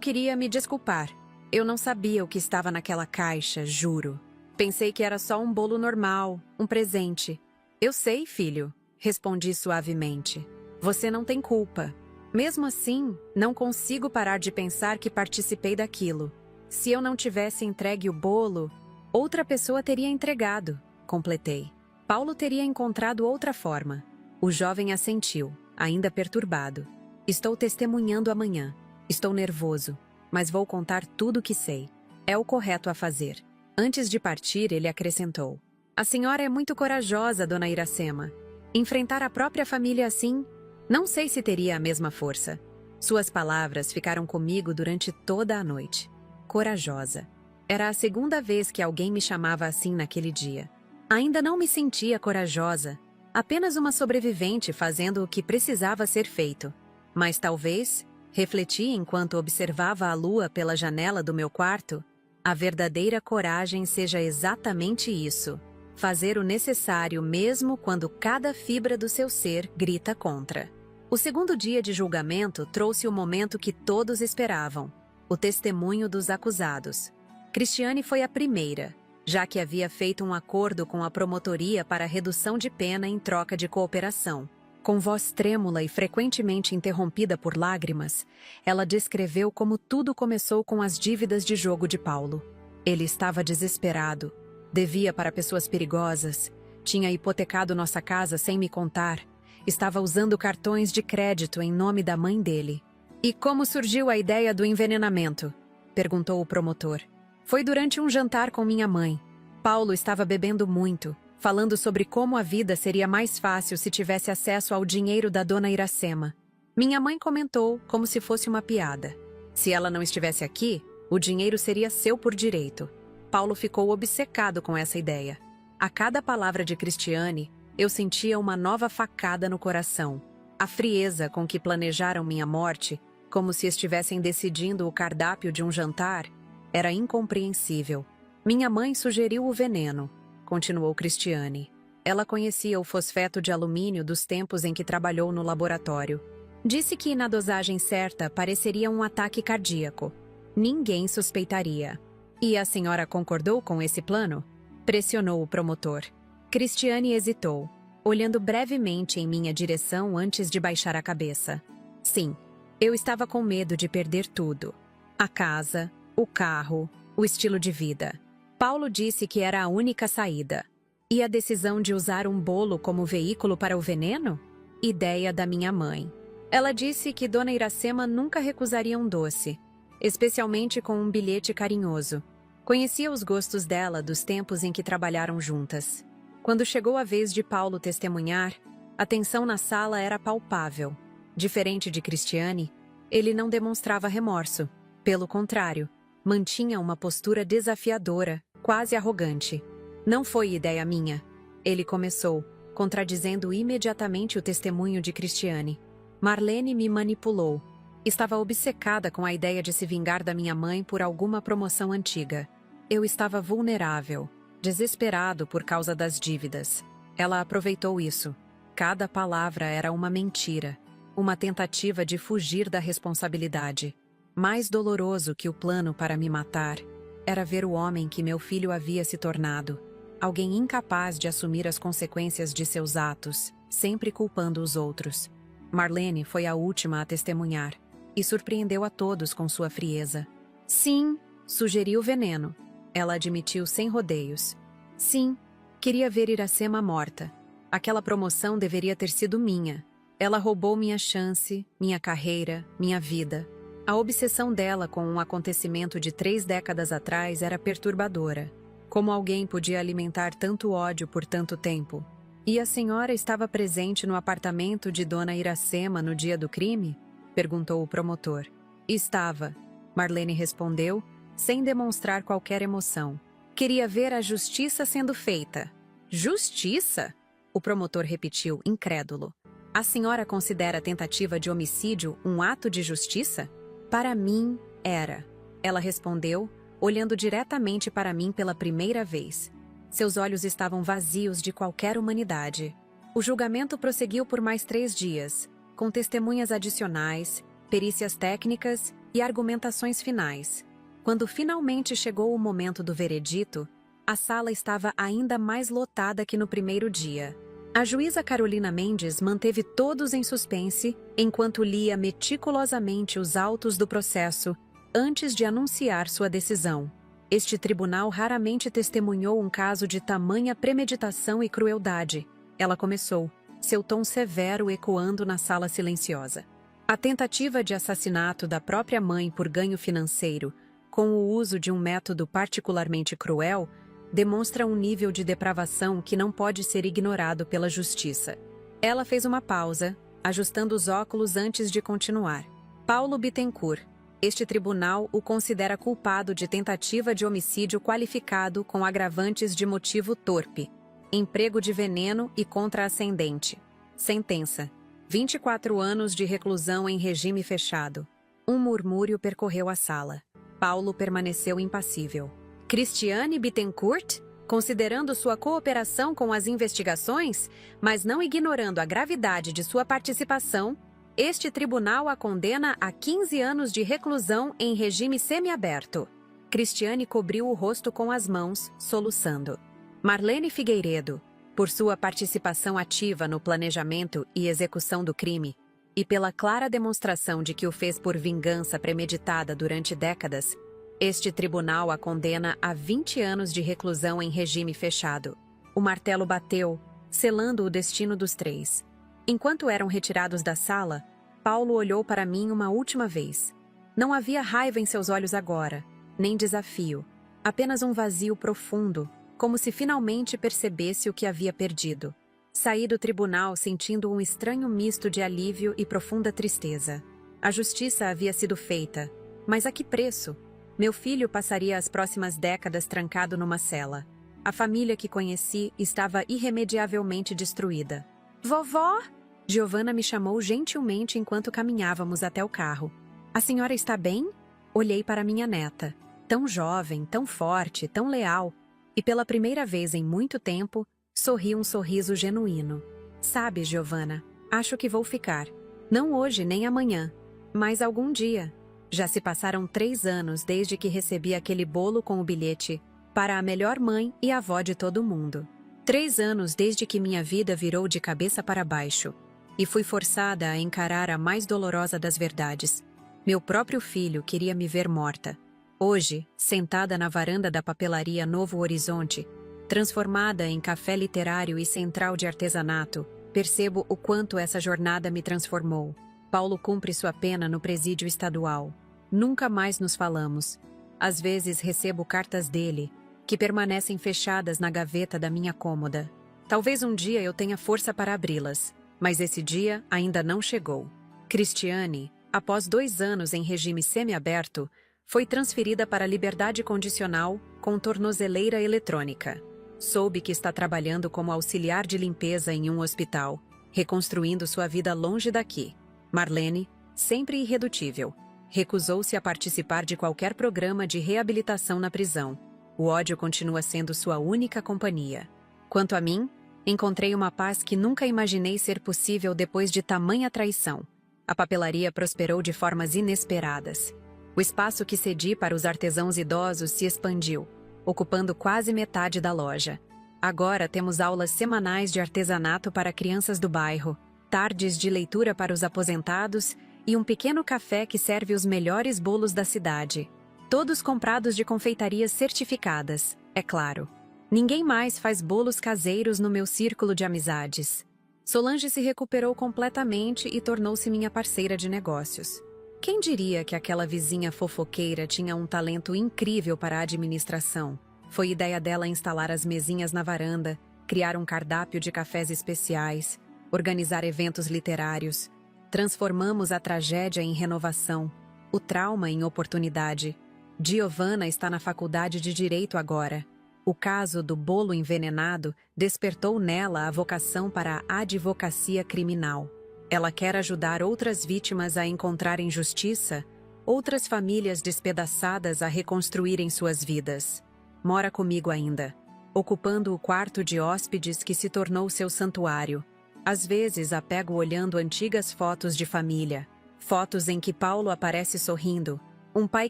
queria me desculpar. Eu não sabia o que estava naquela caixa, juro. Pensei que era só um bolo normal, um presente. Eu sei, filho, respondi suavemente. Você não tem culpa. Mesmo assim, não consigo parar de pensar que participei daquilo. Se eu não tivesse entregue o bolo, outra pessoa teria entregado, completei. Paulo teria encontrado outra forma. O jovem assentiu, ainda perturbado. Estou testemunhando amanhã. Estou nervoso, mas vou contar tudo o que sei. É o correto a fazer. Antes de partir, ele acrescentou. A senhora é muito corajosa, dona Iracema. Enfrentar a própria família assim, não sei se teria a mesma força. Suas palavras ficaram comigo durante toda a noite. Corajosa. Era a segunda vez que alguém me chamava assim naquele dia. Ainda não me sentia corajosa, apenas uma sobrevivente fazendo o que precisava ser feito. Mas talvez, refleti enquanto observava a lua pela janela do meu quarto, a verdadeira coragem seja exatamente isso. Fazer o necessário mesmo quando cada fibra do seu ser grita contra. O segundo dia de julgamento trouxe o momento que todos esperavam, o testemunho dos acusados. Cristiane foi a primeira, já que havia feito um acordo com a promotoria para redução de pena em troca de cooperação. Com voz trêmula e frequentemente interrompida por lágrimas, ela descreveu como tudo começou com as dívidas de jogo de Paulo. Ele estava desesperado. Devia para pessoas perigosas, tinha hipotecado nossa casa sem me contar, estava usando cartões de crédito em nome da mãe dele. E como surgiu a ideia do envenenamento? Perguntou o promotor. Foi durante um jantar com minha mãe. Paulo estava bebendo muito, falando sobre como a vida seria mais fácil se tivesse acesso ao dinheiro da dona Iracema. Minha mãe comentou como se fosse uma piada. Se ela não estivesse aqui, o dinheiro seria seu por direito. Paulo ficou obcecado com essa ideia. A cada palavra de Cristiane, eu sentia uma nova facada no coração. A frieza com que planejaram minha morte, como se estivessem decidindo o cardápio de um jantar, era incompreensível. Minha mãe sugeriu o veneno, continuou Cristiane. Ela conhecia o fosfeto de alumínio dos tempos em que trabalhou no laboratório. Disse que na dosagem certa pareceria um ataque cardíaco. Ninguém suspeitaria. E a senhora concordou com esse plano? Pressionou o promotor. Cristiane hesitou, olhando brevemente em minha direção antes de baixar a cabeça. Sim, eu estava com medo de perder tudo. A casa, o carro, o estilo de vida. Paulo disse que era a única saída. E a decisão de usar um bolo como veículo para o veneno? Ideia da minha mãe. Ela disse que Dona Iracema nunca recusaria um doce, especialmente com um bilhete carinhoso. Conhecia os gostos dela dos tempos em que trabalharam juntas. Quando chegou a vez de Paulo testemunhar, a tensão na sala era palpável. Diferente de Cristiane, ele não demonstrava remorso. Pelo contrário, mantinha uma postura desafiadora, quase arrogante. Não foi ideia minha. Ele começou, contradizendo imediatamente o testemunho de Cristiane. Marlene me manipulou. Estava obcecada com a ideia de se vingar da minha mãe por alguma promoção antiga. Eu estava vulnerável, desesperado por causa das dívidas. Ela aproveitou isso. Cada palavra era uma mentira, uma tentativa de fugir da responsabilidade. Mais doloroso que o plano para me matar era ver o homem que meu filho havia se tornado. Alguém incapaz de assumir as consequências de seus atos, sempre culpando os outros. Marlene foi a última a testemunhar. E surpreendeu a todos com sua frieza. Sim, sugeriu veneno. Ela admitiu sem rodeios. Sim, queria ver Iracema morta. Aquela promoção deveria ter sido minha. Ela roubou minha chance, minha carreira, minha vida. A obsessão dela com um acontecimento de 3 décadas atrás era perturbadora. Como alguém podia alimentar tanto ódio por tanto tempo? E a senhora estava presente no apartamento de Dona Iracema no dia do crime? Perguntou o promotor. Estava, Marlene respondeu, sem demonstrar qualquer emoção. Queria ver a justiça sendo feita. Justiça? O promotor repetiu, incrédulo. A senhora considera a tentativa de homicídio um ato de justiça? Para mim, era. Ela respondeu, olhando diretamente para mim pela primeira vez. Seus olhos estavam vazios de qualquer humanidade. O julgamento prosseguiu por mais 3 dias, com testemunhas adicionais, perícias técnicas e argumentações finais. Quando finalmente chegou o momento do veredito, a sala estava ainda mais lotada que no primeiro dia. A juíza Carolina Mendes manteve todos em suspense enquanto lia meticulosamente os autos do processo antes de anunciar sua decisão. Este tribunal raramente testemunhou um caso de tamanha premeditação e crueldade. Ela começou, seu tom severo ecoando na sala silenciosa. A tentativa de assassinato da própria mãe por ganho financeiro, com o uso de um método particularmente cruel, demonstra um nível de depravação que não pode ser ignorado pela justiça. Ela fez uma pausa, ajustando os óculos antes de continuar. Paulo Bittencourt. Este tribunal o considera culpado de tentativa de homicídio qualificado com agravantes de motivo torpe, emprego de veneno e contraascendente. Sentença: 24 anos de reclusão em regime fechado. Um murmúrio percorreu a sala. Paulo permaneceu impassível. Cristiane Bittencourt, considerando sua cooperação com as investigações, mas não ignorando a gravidade de sua participação, este tribunal a condena a 15 anos de reclusão em regime semiaberto. Cristiane cobriu o rosto com as mãos, soluçando. Marlene Figueiredo, por sua participação ativa no planejamento e execução do crime, e pela clara demonstração de que o fez por vingança premeditada durante décadas, este tribunal a condena a 20 anos de reclusão em regime fechado. O martelo bateu, selando o destino dos 3. Enquanto eram retirados da sala, Paulo olhou para mim uma última vez. Não havia raiva em seus olhos agora, nem desafio, apenas um vazio profundo, como se finalmente percebesse o que havia perdido. Saí do tribunal sentindo um estranho misto de alívio e profunda tristeza. A justiça havia sido feita, mas a que preço? Meu filho passaria as próximas décadas trancado numa cela. A família que conheci estava irremediavelmente destruída. Vovó! Giovanna me chamou gentilmente enquanto caminhávamos até o carro. A senhora está bem? Olhei para minha neta. Tão jovem, tão forte, tão leal. E pela primeira vez em muito tempo, sorri um sorriso genuíno. Sabe, Giovanna, acho que vou ficar. Não hoje nem amanhã, mas algum dia. Já se passaram 3 anos desde que recebi aquele bolo com o bilhete para a melhor mãe e avó de todo mundo. 3 anos desde que minha vida virou de cabeça para baixo e fui forçada a encarar a mais dolorosa das verdades. Meu próprio filho queria me ver morta. Hoje, sentada na varanda da papelaria Novo Horizonte, transformada em café literário e central de artesanato, percebo o quanto essa jornada me transformou. Paulo cumpre sua pena no presídio estadual. Nunca mais nos falamos. Às vezes recebo cartas dele, que permanecem fechadas na gaveta da minha cômoda. Talvez um dia eu tenha força para abri-las, mas esse dia ainda não chegou. Cristiane, após 2 anos em regime semiaberto, foi transferida para a liberdade condicional com tornozeleira eletrônica. Soube que está trabalhando como auxiliar de limpeza em um hospital, reconstruindo sua vida longe daqui. Marlene, sempre irredutível, recusou-se a participar de qualquer programa de reabilitação na prisão. O ódio continua sendo sua única companhia. Quanto a mim, encontrei uma paz que nunca imaginei ser possível depois de tamanha traição. A papelaria prosperou de formas inesperadas. O espaço que cedi para os artesãos idosos se expandiu, ocupando quase metade da loja. Agora temos aulas semanais de artesanato para crianças do bairro, tardes de leitura para os aposentados e um pequeno café que serve os melhores bolos da cidade. Todos comprados de confeitarias certificadas, é claro. Ninguém mais faz bolos caseiros no meu círculo de amizades. Solange se recuperou completamente e tornou-se minha parceira de negócios. Quem diria que aquela vizinha fofoqueira tinha um talento incrível para a administração? Foi ideia dela instalar as mesinhas na varanda, criar um cardápio de cafés especiais, organizar eventos literários. Transformamos a tragédia em renovação, o trauma em oportunidade. Giovanna está na faculdade de Direito agora. O caso do bolo envenenado despertou nela a vocação para a advocacia criminal. Ela quer ajudar outras vítimas a encontrarem justiça, outras famílias despedaçadas a reconstruírem suas vidas. Mora comigo ainda, ocupando o quarto de hóspedes que se tornou seu santuário. Às vezes a pego olhando antigas fotos de família, fotos em que Paulo aparece sorrindo, um pai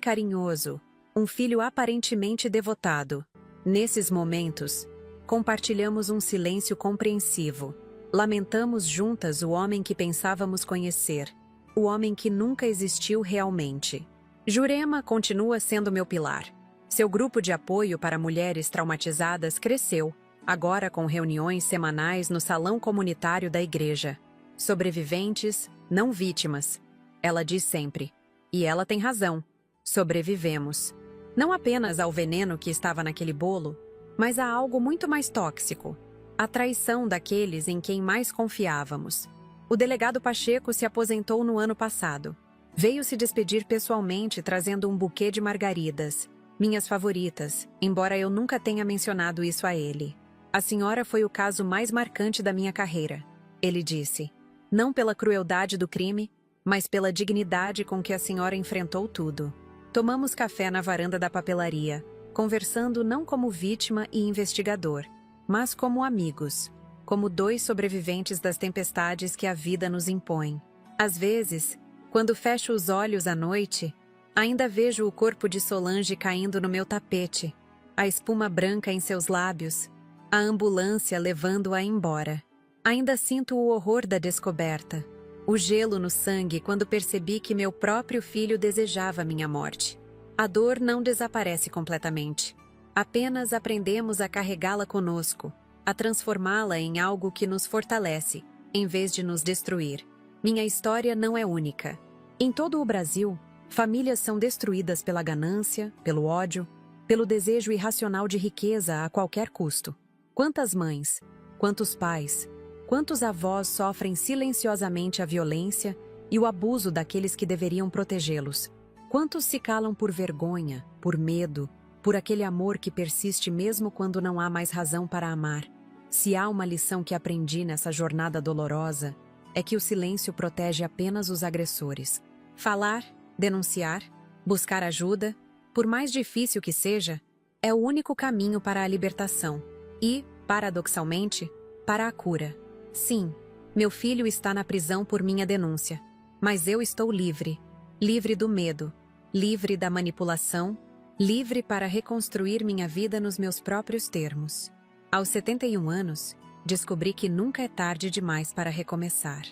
carinhoso, um filho aparentemente devotado. Nesses momentos, compartilhamos um silêncio compreensivo. Lamentamos juntas o homem que pensávamos conhecer, o homem que nunca existiu realmente. Jurema continua sendo meu pilar. Seu grupo de apoio para mulheres traumatizadas cresceu, agora com reuniões semanais no salão comunitário da igreja. Sobreviventes, não vítimas. Ela diz sempre. E ela tem razão. Sobrevivemos. Não apenas ao veneno que estava naquele bolo, mas a algo muito mais tóxico. A traição daqueles em quem mais confiávamos. O delegado Pacheco se aposentou no ano passado. Veio se despedir pessoalmente trazendo um buquê de margaridas, minhas favoritas, embora eu nunca tenha mencionado isso a ele. A senhora foi o caso mais marcante da minha carreira, ele disse. Não pela crueldade do crime, mas pela dignidade com que a senhora enfrentou tudo. Tomamos café na varanda da papelaria, conversando não como vítima e investigador, mas como amigos, como dois sobreviventes das tempestades que a vida nos impõe. Às vezes, quando fecho os olhos à noite, ainda vejo o corpo de Solange caindo no meu tapete, a espuma branca em seus lábios, a ambulância levando-a embora. Ainda sinto o horror da descoberta, o gelo no sangue quando percebi que meu próprio filho desejava minha morte. A dor não desaparece completamente. Apenas aprendemos a carregá-la conosco, a transformá-la em algo que nos fortalece, em vez de nos destruir. Minha história não é única. Em todo o Brasil, famílias são destruídas pela ganância, pelo ódio, pelo desejo irracional de riqueza a qualquer custo. Quantas mães, quantos pais, quantos avós sofrem silenciosamente a violência e o abuso daqueles que deveriam protegê-los? Quantos se calam por vergonha, por medo, por aquele amor que persiste mesmo quando não há mais razão para amar? Se há uma lição que aprendi nessa jornada dolorosa, é que o silêncio protege apenas os agressores. Falar, denunciar, buscar ajuda, por mais difícil que seja, é o único caminho para a libertação e, paradoxalmente, para a cura. Sim, meu filho está na prisão por minha denúncia, mas eu estou livre, livre do medo, livre da manipulação, livre para reconstruir minha vida nos meus próprios termos. Aos 71 anos, descobri que nunca é tarde demais para recomeçar.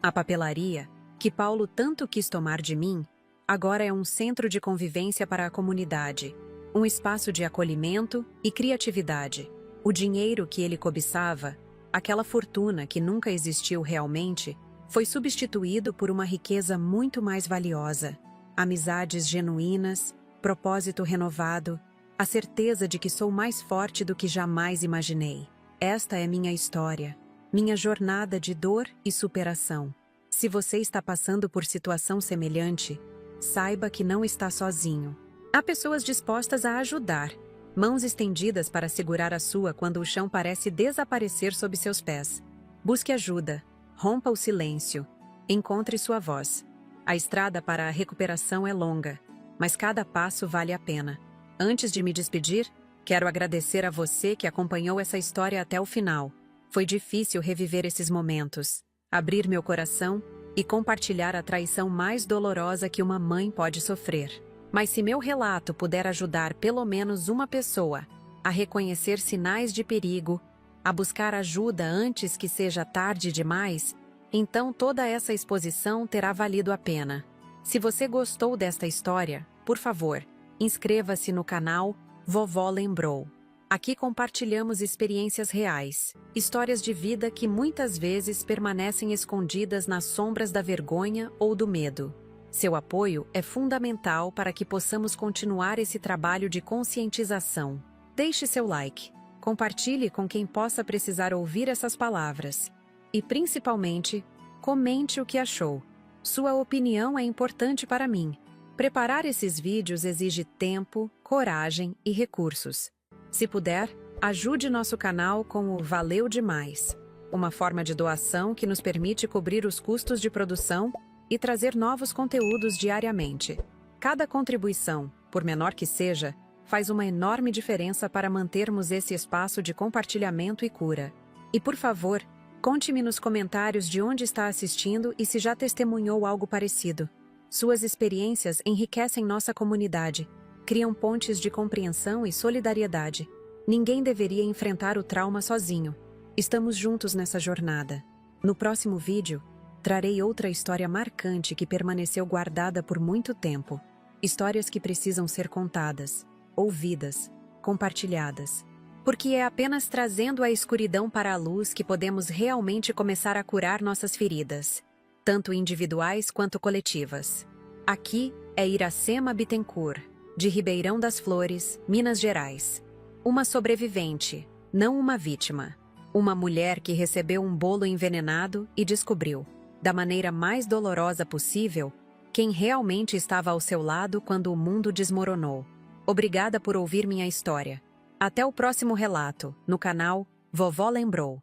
A papelaria, que Paulo tanto quis tomar de mim, agora é um centro de convivência para a comunidade, um espaço de acolhimento e criatividade. O dinheiro que ele cobiçava, aquela fortuna que nunca existiu realmente, foi substituído por uma riqueza muito mais valiosa. Amizades genuínas, propósito renovado, a certeza de que sou mais forte do que jamais imaginei. Esta é minha história, minha jornada de dor e superação. Se você está passando por situação semelhante, saiba que não está sozinho. Há pessoas dispostas a ajudar, mãos estendidas para segurar a sua quando o chão parece desaparecer sob seus pés. Busque ajuda, rompa o silêncio, encontre sua voz. A estrada para a recuperação é longa, mas cada passo vale a pena. Antes de me despedir, quero agradecer a você que acompanhou essa história até o final. Foi difícil reviver esses momentos, abrir meu coração e compartilhar a traição mais dolorosa que uma mãe pode sofrer. Mas se meu relato puder ajudar pelo menos uma pessoa a reconhecer sinais de perigo, a buscar ajuda antes que seja tarde demais, então toda essa exposição terá valido a pena. Se você gostou desta história, por favor, inscreva-se no canal Vovó Lembrou. Aqui compartilhamos experiências reais, histórias de vida que muitas vezes permanecem escondidas nas sombras da vergonha ou do medo. Seu apoio é fundamental para que possamos continuar esse trabalho de conscientização. Deixe seu like, compartilhe com quem possa precisar ouvir essas palavras. E, principalmente, comente o que achou. Sua opinião é importante para mim. Preparar esses vídeos exige tempo, coragem e recursos. Se puder, ajude nosso canal com o Valeu Demais, uma forma de doação que nos permite cobrir os custos de produção e trazer novos conteúdos diariamente. Cada contribuição, por menor que seja, faz uma enorme diferença para mantermos esse espaço de compartilhamento e cura. E por favor, conte-me nos comentários de onde está assistindo e se já testemunhou algo parecido. Suas experiências enriquecem nossa comunidade, criam pontes de compreensão e solidariedade. Ninguém deveria enfrentar o trauma sozinho. Estamos juntos nessa jornada. No próximo vídeo, trarei outra história marcante que permaneceu guardada por muito tempo. Histórias que precisam ser contadas, ouvidas, compartilhadas. Porque é apenas trazendo a escuridão para a luz que podemos realmente começar a curar nossas feridas, tanto individuais quanto coletivas. Aqui é Iracema Bittencourt, de Ribeirão das Flores, Minas Gerais. Uma sobrevivente, não uma vítima. Uma mulher que recebeu um bolo envenenado e descobriu, da maneira mais dolorosa possível, quem realmente estava ao seu lado quando o mundo desmoronou. Obrigada por ouvir minha história. Até o próximo relato, no canal Vovó Lembrou.